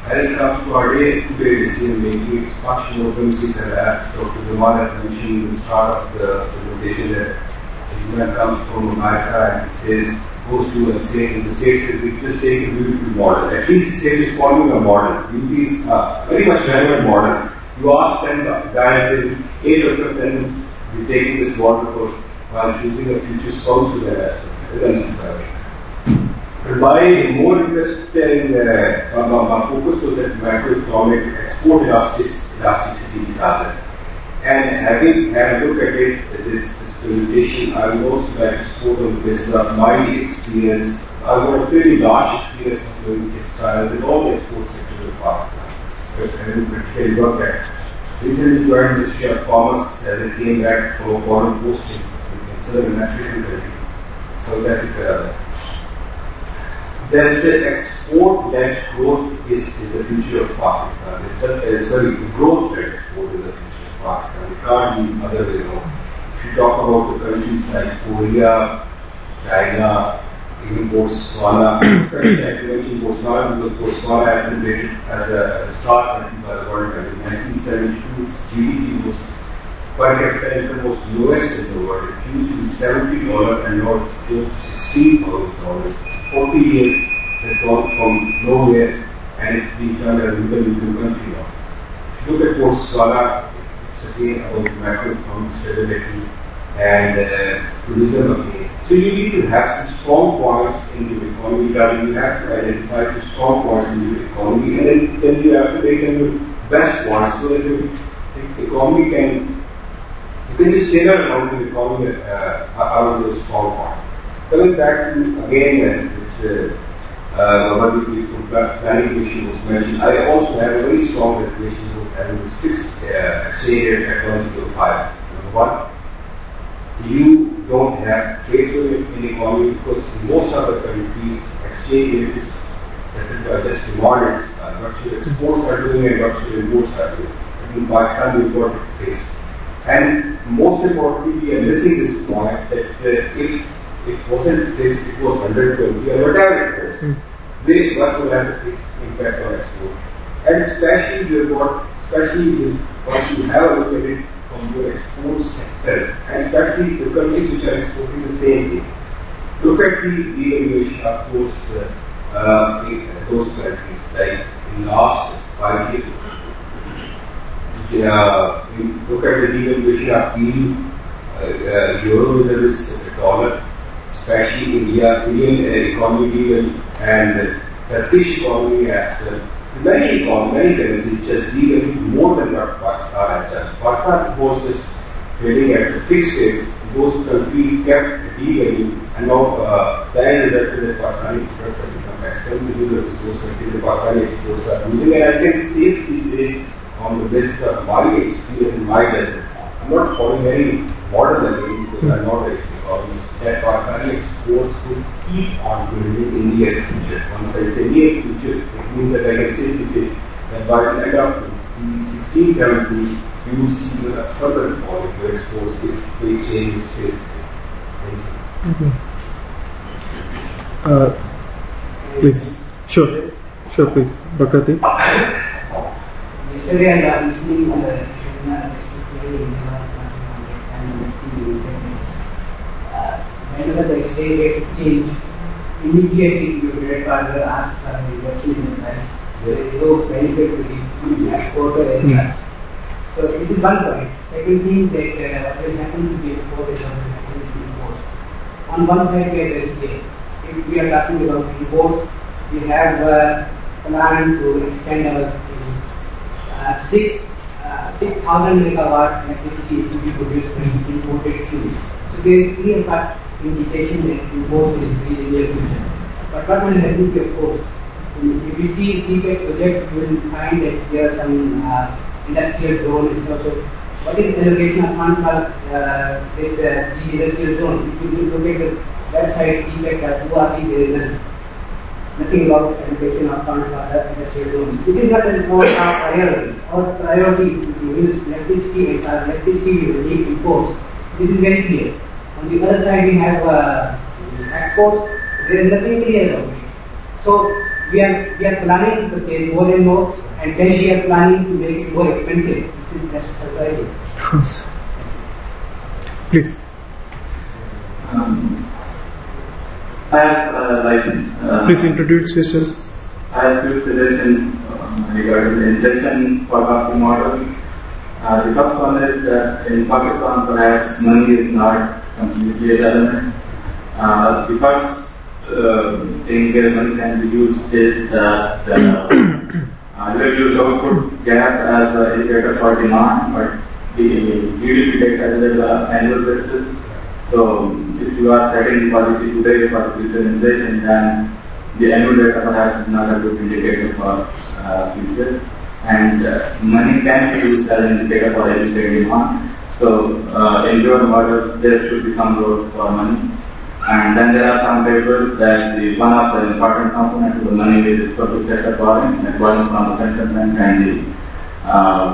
As it comes to our day-to-day decision making, it's much more whimsical, as Dr. Zaman had mentioned in the start of the presentation, that the human comes from America and he says, goes to a state, and the state says, we just take a beautiful model. At least the state is following a model. It is a very much relevant model. You ask 10 guys, and 8 of them will be taking this model while choosing a future spouse to their assets. My more interest in my focus was that macroeconomic export elasticity started. And having had a look at this presentation, I would also like to speak on the basis of my experience. I've got a very large experience of doing textiles in all the export sectors of Pakistan. I didn't particularly work at. Recently joined the Ministry of Commerce as I came back from a foreign posting in Southern African country, South Africa. That export-led growth is the future of Pakistan. Growth-led export is the future of Pakistan. It can't be other way around. If you talk about the countries like Korea, China, even Botswana, especially I mentioned Botswana because Botswana has been rated as a star country by the World Bank. In 1972, its GDP was per capita income was lowest in the world. It used to be $70 and now it's close to $16,000. 40 years has gone from nowhere and it's been turned as a middle-income country now. If you look at Botswana, it's again about macroeconomic stability and tourism again. So you need to have some strong points in the economy. You have to identify the strong points in the economy, and then you have to make them the best points so that the economy can, you can just tailor around the economy around those strong points. Coming back to again, which planning commission was mentioned, I also have a very strong reservation of having this fixed exchange rate at 105. Number one, you don't have trade flow in the economy because in most of the countries, exchange rate is settled by just demand. What your exports are doing and what your imports are doing. In Pakistan, we've got it fixed. And most importantly, we are missing this point that if it wasn't fixed, it was 120 or whatever it was, what will have an impact on export. And especially once you have a look at it from your export sector, and especially the countries which are exporting the same thing. Look at the devaluation of those countries, like in the last 5 years. Look at the devaluation of EU, euro vis-a-vis dollar, especially Indian economy devalued, and Turkish economy as well. Many currencies just devalued more than what Pakistan has done. Pakistan was just trading at a fixed rate. Those countries kept devaluing, and now the end result is that Pakistani products have become expensive because those countries, the Pakistani exports are losing. And I can safely say, on the basis of my experience and my judgment, I'm not following any model again because I'm not an economist, that Pakistani exports will keep on building in the near future. Once I say near future, it means that I can safely say that by the end of 2016-17, you will see a further fall in your exports if the exchange stays the same. Thank you. Please. Sure, please. Bakati. Yesterday I was listening to the whenever the exchange rate change, immediately your credit card will ask for a reduction in the price. There is no benefit to the exporter as such. So this is one point. Second thing, that what is happening to the exporter is what is happening to the imports. On one side we are very clear. If we are talking about imports, we have a plan to extend our 6,000 megawatt electricity is to be produced by imported fuels. So there is clear cut indication that imports will increase in the near future. But what will happen to exports? If you see CPEC project, you will find that there are some industrial zone and so. What is allocation of funds for these industrial zones? If you look at the website CPEC, who are these? There is nothing about allocation of funds for the industrial zones. This is not our priority. Our priority is to use electricity, and for electricity we will need imports. This is very clear. On the other side we have exports. There is nothing clear about it. So we are planning to purchase more and more, and then we are planning to make it more expensive. This is just surprising. Please. I have Please introduce yourself. I have few suggestions regarding the inflation forecasting model. The first one is that in Pakistan, perhaps money is not completely relevant. The first thing where money can be used is that you use output gap as an indicator for demand, but the GDP data is an annual basis. So if you are setting policy today for future inflation, then the annual data perhaps is not a good indicator for future. And money can be used as an indicator for everyday demand. So in your model, there should be some role for money. And then there are some papers that one of the important components of the money is public sector borrowing, like borrowing from the central bank and the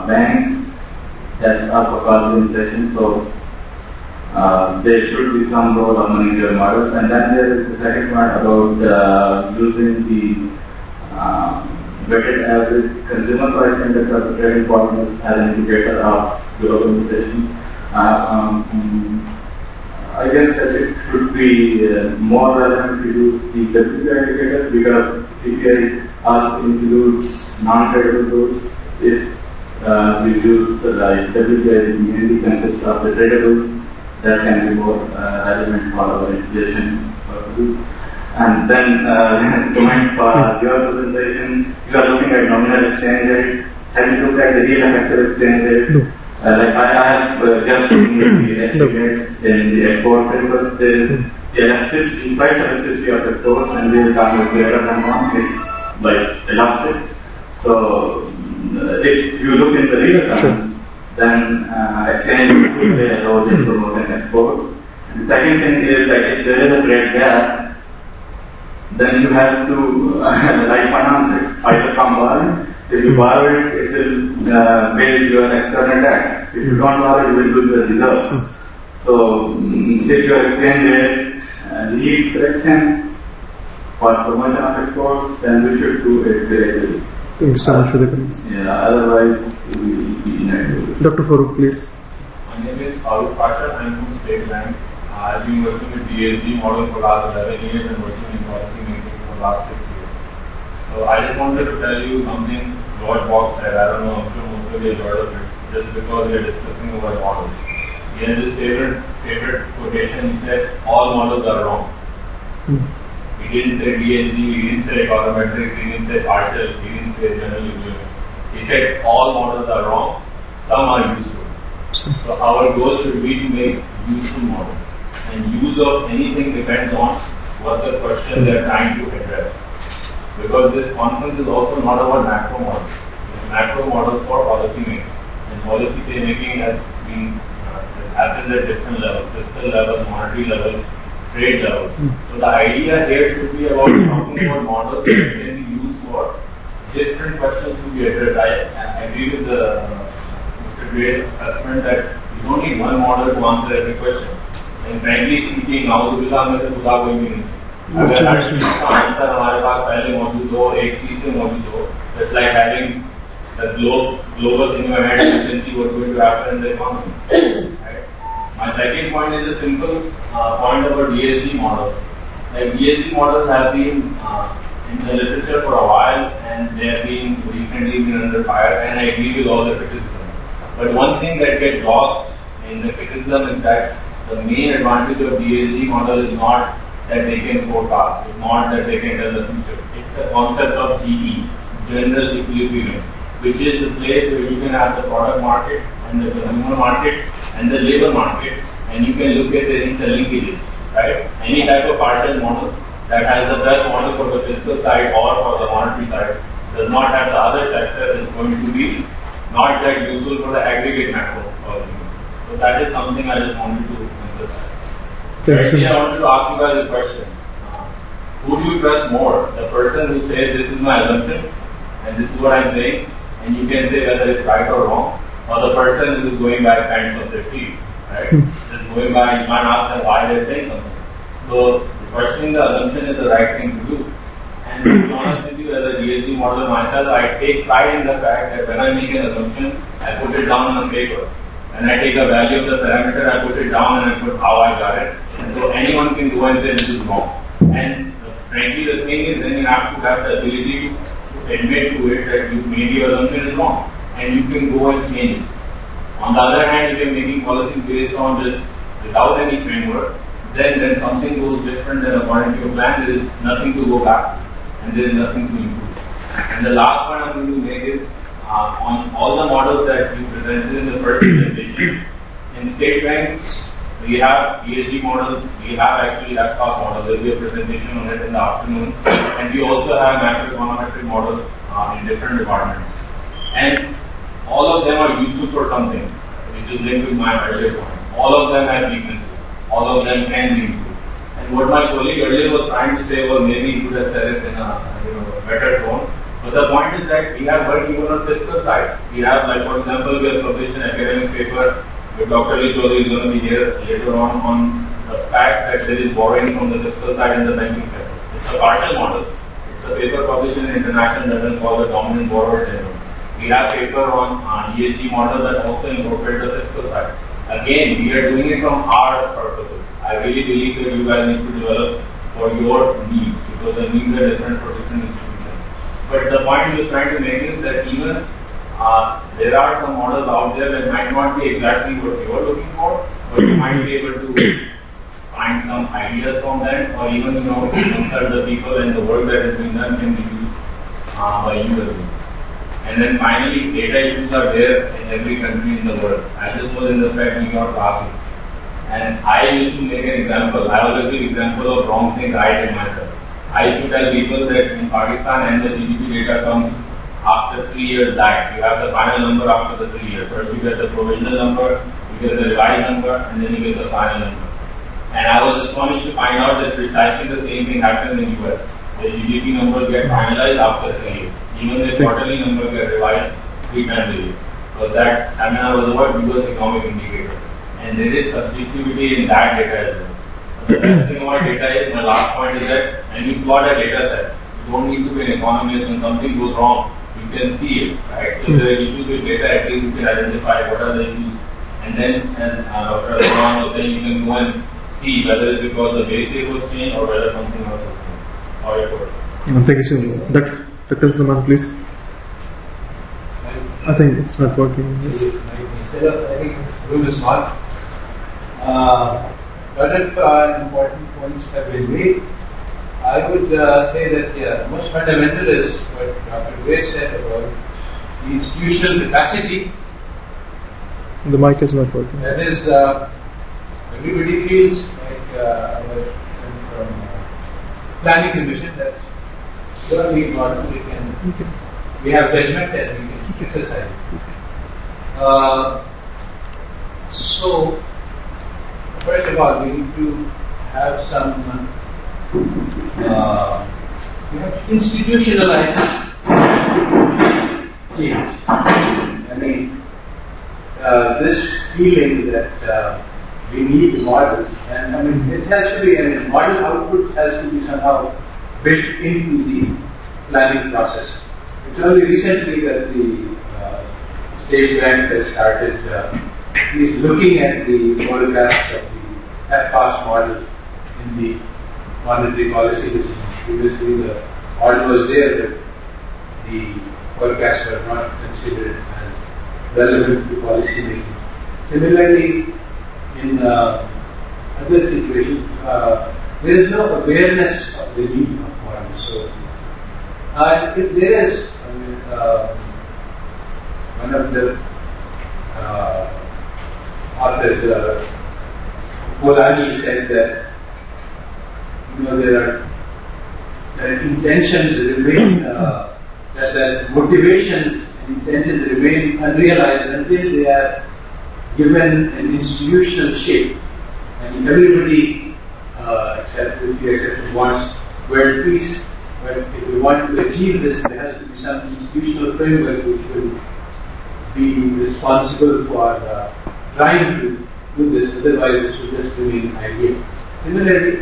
banks, that also causes inflation. So there should be some role of money in your models. And then there is the second one about using the weighted average consumer price index of the trading partners as an indicator of global inflation. I guess that it should be more relevant to use the WPI indicator because CPI also includes non-tradable goods. If we use like WPI mainly consists of the tradables, that can be more relevant for our education purposes. And then, comment for your presentation, you are looking at nominal exchange rate. Have you looked at the real effective exchange rate? No. Like I have just seen the estimates in the export paper. There is elasticity, quite elasticity of exports, and real time is greater than 1. It's like elastic. So, if you look in the real terms, then exchange will play a role in promoting exports. And the second thing is that if there is a trade gap, then you have to like finance it. Either come borrow. If you borrow it, it will pay your external debt. If you don't borrow, you will lose the reserves. So, if your exchange rate leads correction for promotion of exports, then we should do it gradually. Thank you so much for the comments. Yeah, otherwise we will be inactive. Dr. Farooq, please. My name is Farooq Pasha. I am from State Bank. I've been working with DSG model for the last 11 years and working in policy making for the last 6 years. So I just wanted to tell you something George Box said. I don't know, I'm sure most of you have heard of it, just because we are discussing about models. He has his favorite quotation. He said, all models are wrong. He didn't say DSG, he didn't say econometrics, he didn't say partial, he didn't say general equilibrium. He said all models are wrong, some are useful. So our goal should be to make useful models. And use of anything depends on what the question they are trying to address. Because this conference is also not about macro models. It's macro models for policy making. And policy making has been happens at different levels, fiscal level, monetary level, trade level. So the idea here should be about talking about models that can be used for different questions to be addressed. I agree with the Mr. Gray's assessment that you don't need one model to answer every question. And frankly speaking, नाउज़ुबिल्लाह में से खुदा कोई भी नहीं. अगर हर चीज का answer हमारे पास पहले मौजूद हो, एक चीज से मौजूद हो, it's like having the globus in your hand, you can see what's going to happen in the economy. Right? My second point is a simple point about DSG models. Like DSG models have been in the literature for a while, and they have been recently been under fire, and I agree with all the criticism. But one thing that gets lost in the criticism is that the main advantage of DSG model is not that they can forecast, it's not that they can tell the future. It's the concept of GE, general equilibrium, which is the place where you can have the product market and the consumer market and the labor market, and you can look at the interlinkages, right? Any type of partial model that has the best model for the fiscal side or for the monetary side does not have the other sector is going to be not that useful for the aggregate macro policy. So that is something I just wanted to emphasize. Right, I wanted to ask you guys a question. Who do you trust more? The person who says this is my assumption and this is what I'm saying, and you can say whether it's right or wrong, or the person who is going by kinds of their seats, right? Just going by, you can't ask them why they're saying something. So questioning the assumption is the right thing to do. And to be honest with you, as a DSG modeler myself, I take pride in the fact that when I make an assumption, I put it down on paper. When I take a value of the parameter, I put it down and I put how I got it. And so anyone can go and say this is wrong. And frankly, the thing is, then you have to have the ability to admit to it that you maybe your assumption is wrong, and you can go and change it. On the other hand, if you're making policies based on just without any framework, then when something goes different than according to your plan, there is nothing to go back and there is nothing to improve. And the last point I'm going to make is on all the models that you presented in the first presentation. In State Bank, we have ESG models, we have actually FISCAL models. There will be a presentation on it in the afternoon. And we also have macroeconometric models in different departments. And all of them are useful for something, which is linked with my earlier point. All of them have weaknesses. All of them can be improved. And what my colleague earlier was trying to say was maybe he could have said it in a better tone. But the point is that we have worked even on fiscal side. We have, like for example, we have published an academic paper with Dr. Lee Choudhury is going to be here later on the fact that there is borrowing from the fiscal side in the banking sector. It's a partial model. It's a paper published in an international journal called the Dominant Borrower Syndrome. We have paper on ESG model that also incorporate the fiscal side. Again, we are doing it from our purposes. I really believe that you guys need to develop for your needs, because the needs are different for different institutions. But the point he was trying to make is that even there are some models out there that might not be exactly what you are looking for, but So you might be able to find some ideas from that, or even consult the people and the work that has been done can be used by you as well. And then finally, data issues are there in every country in the world. I just was in the fact New York last week, and I used to make an example. I always give example of wrong things I did myself. I used to tell people that in Pakistan and the GDP data comes after 3 years back. You have the final number after the 3 years. First you get the provisional number, you get the revised number, and then you get the final number. And I was astonished to find out that precisely the same thing happens in US. The GDP numbers get finalized after 3 years. Even the quarterly numbers get revised 3 times a year. Because that seminar was about US economic indicators. And there is subjectivity in that data as well. The best thing about data is, my last point is that when you plot a data set, you don't need to be an economist. When something goes wrong, you can see it. Right? So there are issues with data, at least you can identify what are the issues. And then, as Dr. Rahman was saying, you can go and see whether it's because the basic was changed or whether something else was changed. Sorry for it. Thank you, sir. Dr. Zaman, please. I think it's not working. I think this room is smart. But if important points have been made, I would say that the most fundamental is what Dr. Gray said about the institutional capacity. The mic is not working. That is, everybody feels like from planning commission that we don't need model, we have judgment and we can exercise. So, first of all, we need to have some we have to institutionalize change. I mean, this feeling that we need models, and I mean, it has to be, I mean, model output has to be somehow built into the planning process. It's only recently that the State Bank has started at least looking at the forecast of the FISCAL model in the monetary policy decision. Previously, the model was there, but the forecasts were not considered as relevant to policy making. Similarly, in other situations, there is no awareness of the need of models. So, if there is, I mean, one of the authors, Polanyi, said that there are intentions remain, that motivations and intentions remain unrealized until they are given an institutional shape, and everybody, except wants world peace. But if we want to achieve this, there has to be some institutional framework which will be responsible for trying to do this. Otherwise, this will just remain ideal. Similarly,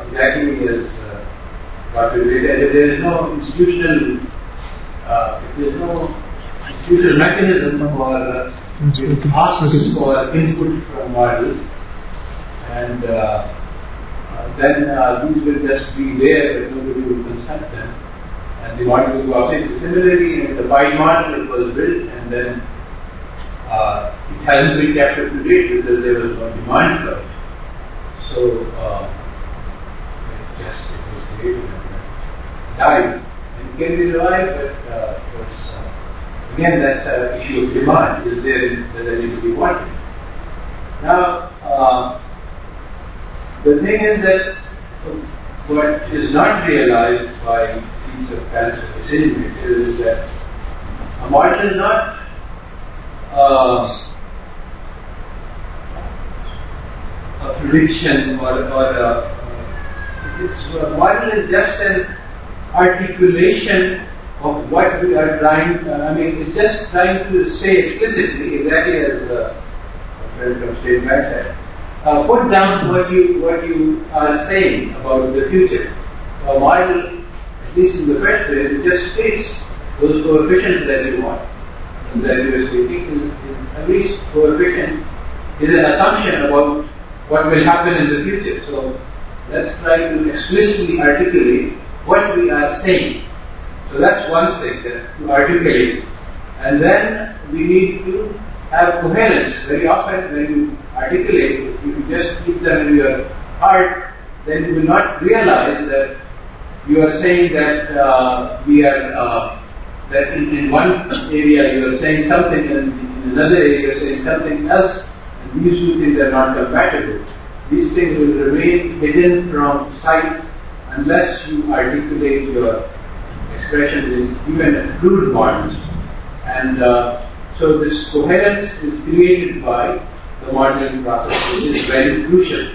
exactly as Dr. Gray said, if there is no institutional, mechanism for asks for input from models, and then these will just be there, but nobody will consult them, and the model will go out. Similarly, in the PI model, it was built, and then it hasn't been kept up to date because there was no demand for it. So it was created and died. And it can be revived, but again, that's an issue of demand. Is there anybody wanted? Now, the thing is that what is not realized by these kinds of decision makers is that a model is not a prediction or a model is just an articulation of what we are trying. It's just trying to say explicitly, exactly as the friend from State Bank said. Put down what you are saying about the future. A model, at least in the first place, it just states those coefficients that you want. And that you are stating is at least coefficient is an assumption about what will happen in the future. So let's try to explicitly articulate what we are saying. So that's one thing, that to articulate. And then we need to have coherence. Very often when you articulate, if you just keep them in your heart, then you will not realize that you are saying that that in one area you are saying something and in another area you are saying something else, and these two things are not compatible. These things will remain hidden from sight unless you articulate your expressions in even crude models. And so this coherence is created by the modeling process, which is very crucial.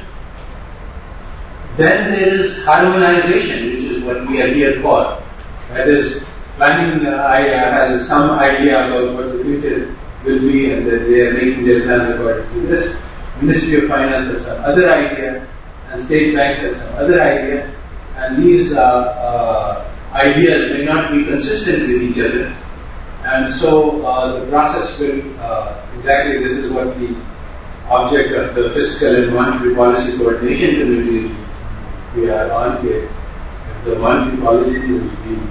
Then there is harmonization, which is what we are here for. That is, planning has some idea about what the future will be, and that they are making their plans according to this. Ministry of Finance has some other idea, and State Bank has some other idea, and these ideas may not be consistent with each other. And so the process will, exactly this is what the object of the Fiscal and Monetary Policy Coordination Committee is. We are on here. If the monetary policy is being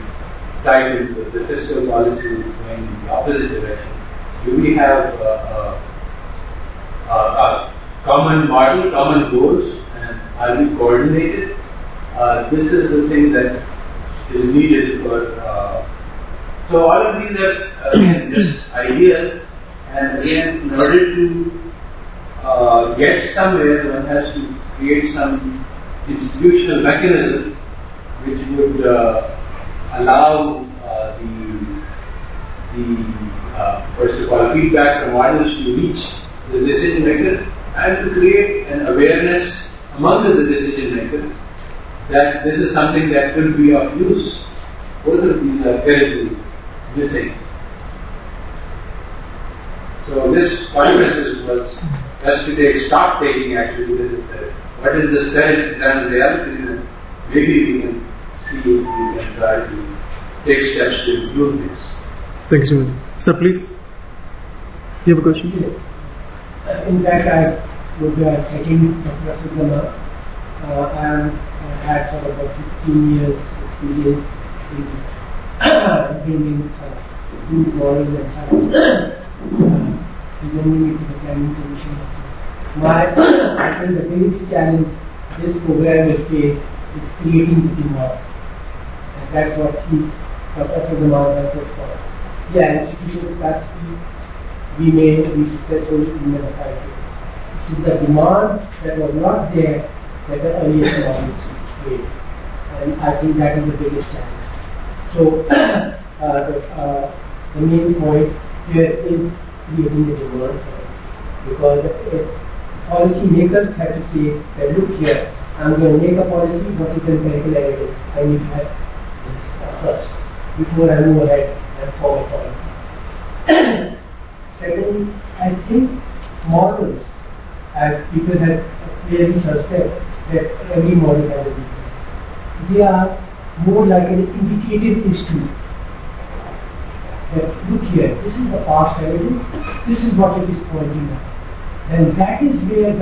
tied into the fiscal policy is going in the opposite direction, do we have a common model, common goals, and are we coordinated? This is the thing that is needed for. So all of these are again just ideas, and again in order to get somewhere, one has to create some institutional mechanism which would allow first of all feedback from models to reach the decision maker and to create an awareness among the decision makers that this is something that could be of use. Both of these are currently missing. So this conference was just to take stock taking actually. This is what is this current and reality, and maybe we can see if we can try to take steps to improve this. Thank you. Sir, please. You have a question? Yes. In fact, I would be second Professor Zama. I had sort of a 15 years experience in bringing new models and presenting it to the planning commission. I think the biggest challenge this program will face is creating the demand. And that's what Professor Zama has put forward. Yeah, institutional capacity, we may be successful in the fight. It is the demand that was not there that the earliest models created. And I think that is the biggest challenge. So, the main point here is creating the demand, because policy makers have to say that look here, I'm going to make a policy, what is the empirical evidence? I need to have this first before I move ahead and form a policy. Secondly, I think models, as people have clearly said, that every model has a weakness. They are more like an indicative instrument. That look here, this is the past evidence, this is what it is pointing out. And that is where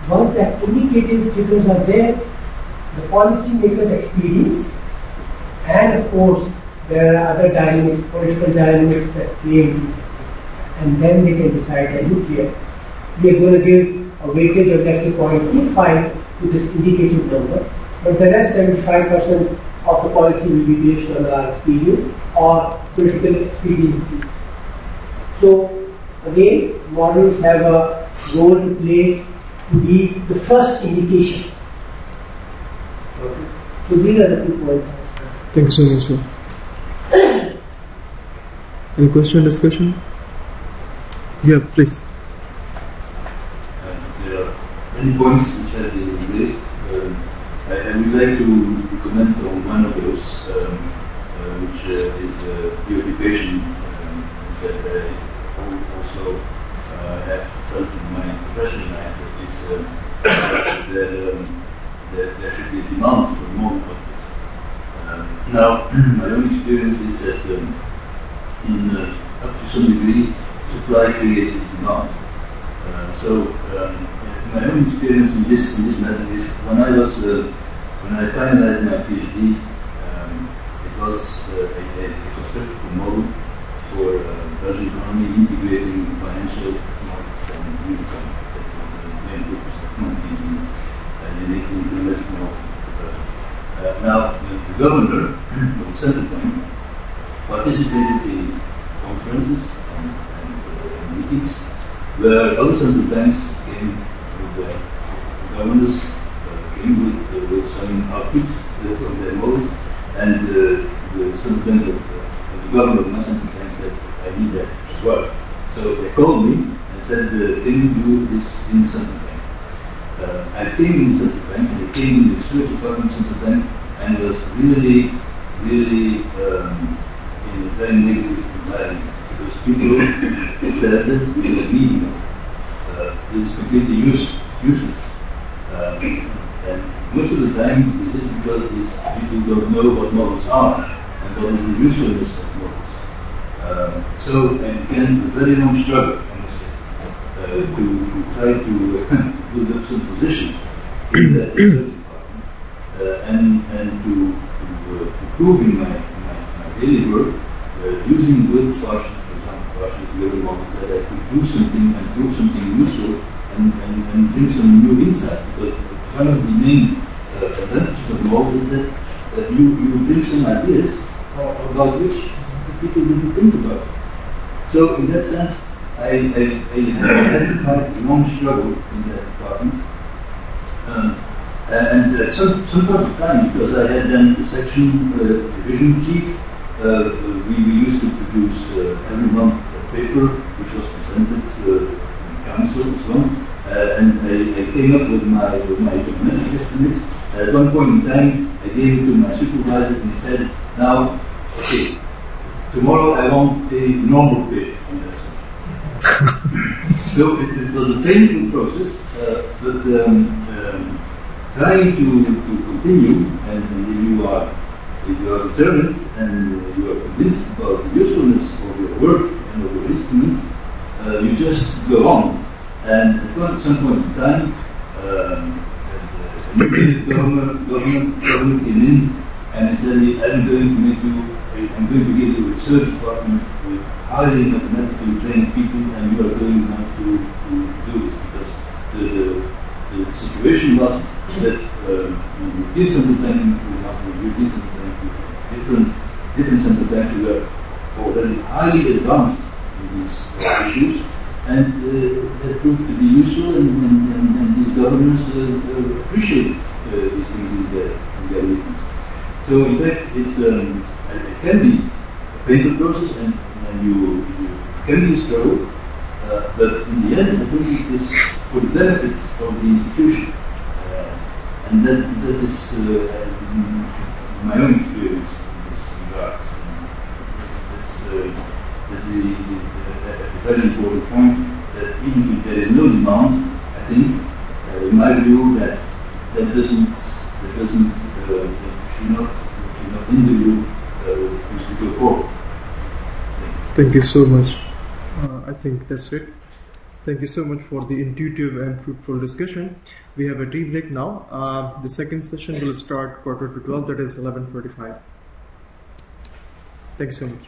once that indicative figures are there, the policy makers experience, and of course there are other dynamics, political dynamics that play into it. And then they can decide that look here, we are going to give a weightage of let's say 0.25 to this indicative number, but the rest 75% of the policy will be based on our experience or political experiences. So again, models have a role to play to be the first indication. Okay. So these are the 2 points. Thank you so much, sir. Any question, discussion? Yeah, please. There are many points which have been raised. I would like to comment on one of those, which is the occupation that I also have felt in my professional life, that there should be a demand for more of it. Now, my own experience is that up to some degree, supply creates demand. My own experience in this matter is when I finalized my PhD, it was a constructive model for Belgian economy integrating financial markets and real economy. governor of the central bank participated in conferences and meetings where other central banks came with their governors, came with some outputs from their models, and the central bank of the governor of my central bank said, I need that as well. So they called me and said, can you do this in the central bank? I came in the central bank, and I came in the research department of the central bank, and was really in a very negative environment. Because people said that this is completely useless. And most of the time, this is because these people don't know what models are and what is the usefulness of models. So I began a very long struggle, I must say, to try to build up some position in that research department and to prove in my daily work, using with partial, for example, partial theory models, that I could do something and prove something useful and bring some new insight. Because one of the main advantages of the model is that you bring some ideas about which people didn't think about. So in that sense, I had quite a long struggle in that department. And at some point of time, because I had then the section division chief, we used to produce every month a paper which was presented in council and so on. And I came up with my econometric estimates. At one point in time, I gave it to my supervisor and he said, now, okay, tomorrow I want a normal pay on that subject. So it was a painful process, but trying to continue, and if you are determined and you are convinced about the usefulness of your work and of your instruments, you just go on. And at some point in time, the new government came in and said, I'm going to give you a research department with highly mathematically trained people, and you are going to have to do this, because the situation was that you give central banking, for example, you give central banking, different central banks who are already highly advanced in these issues, and that proved to be useful, and these governors appreciate these things in their meetings. So in fact, it can be a painful process, and you can be a struggle, but in the end, I think it is for the benefit of the institution, and that is my own experience in this regard. That's a very important point, that even if there is no demand, I think, in my view, that should not hinder you to go forward. Thank you so much. I think that's it. Thank you so much for the intuitive and fruitful discussion. We have a tea break now. The second session will start 11:45, that is 11:45. Thank you so much.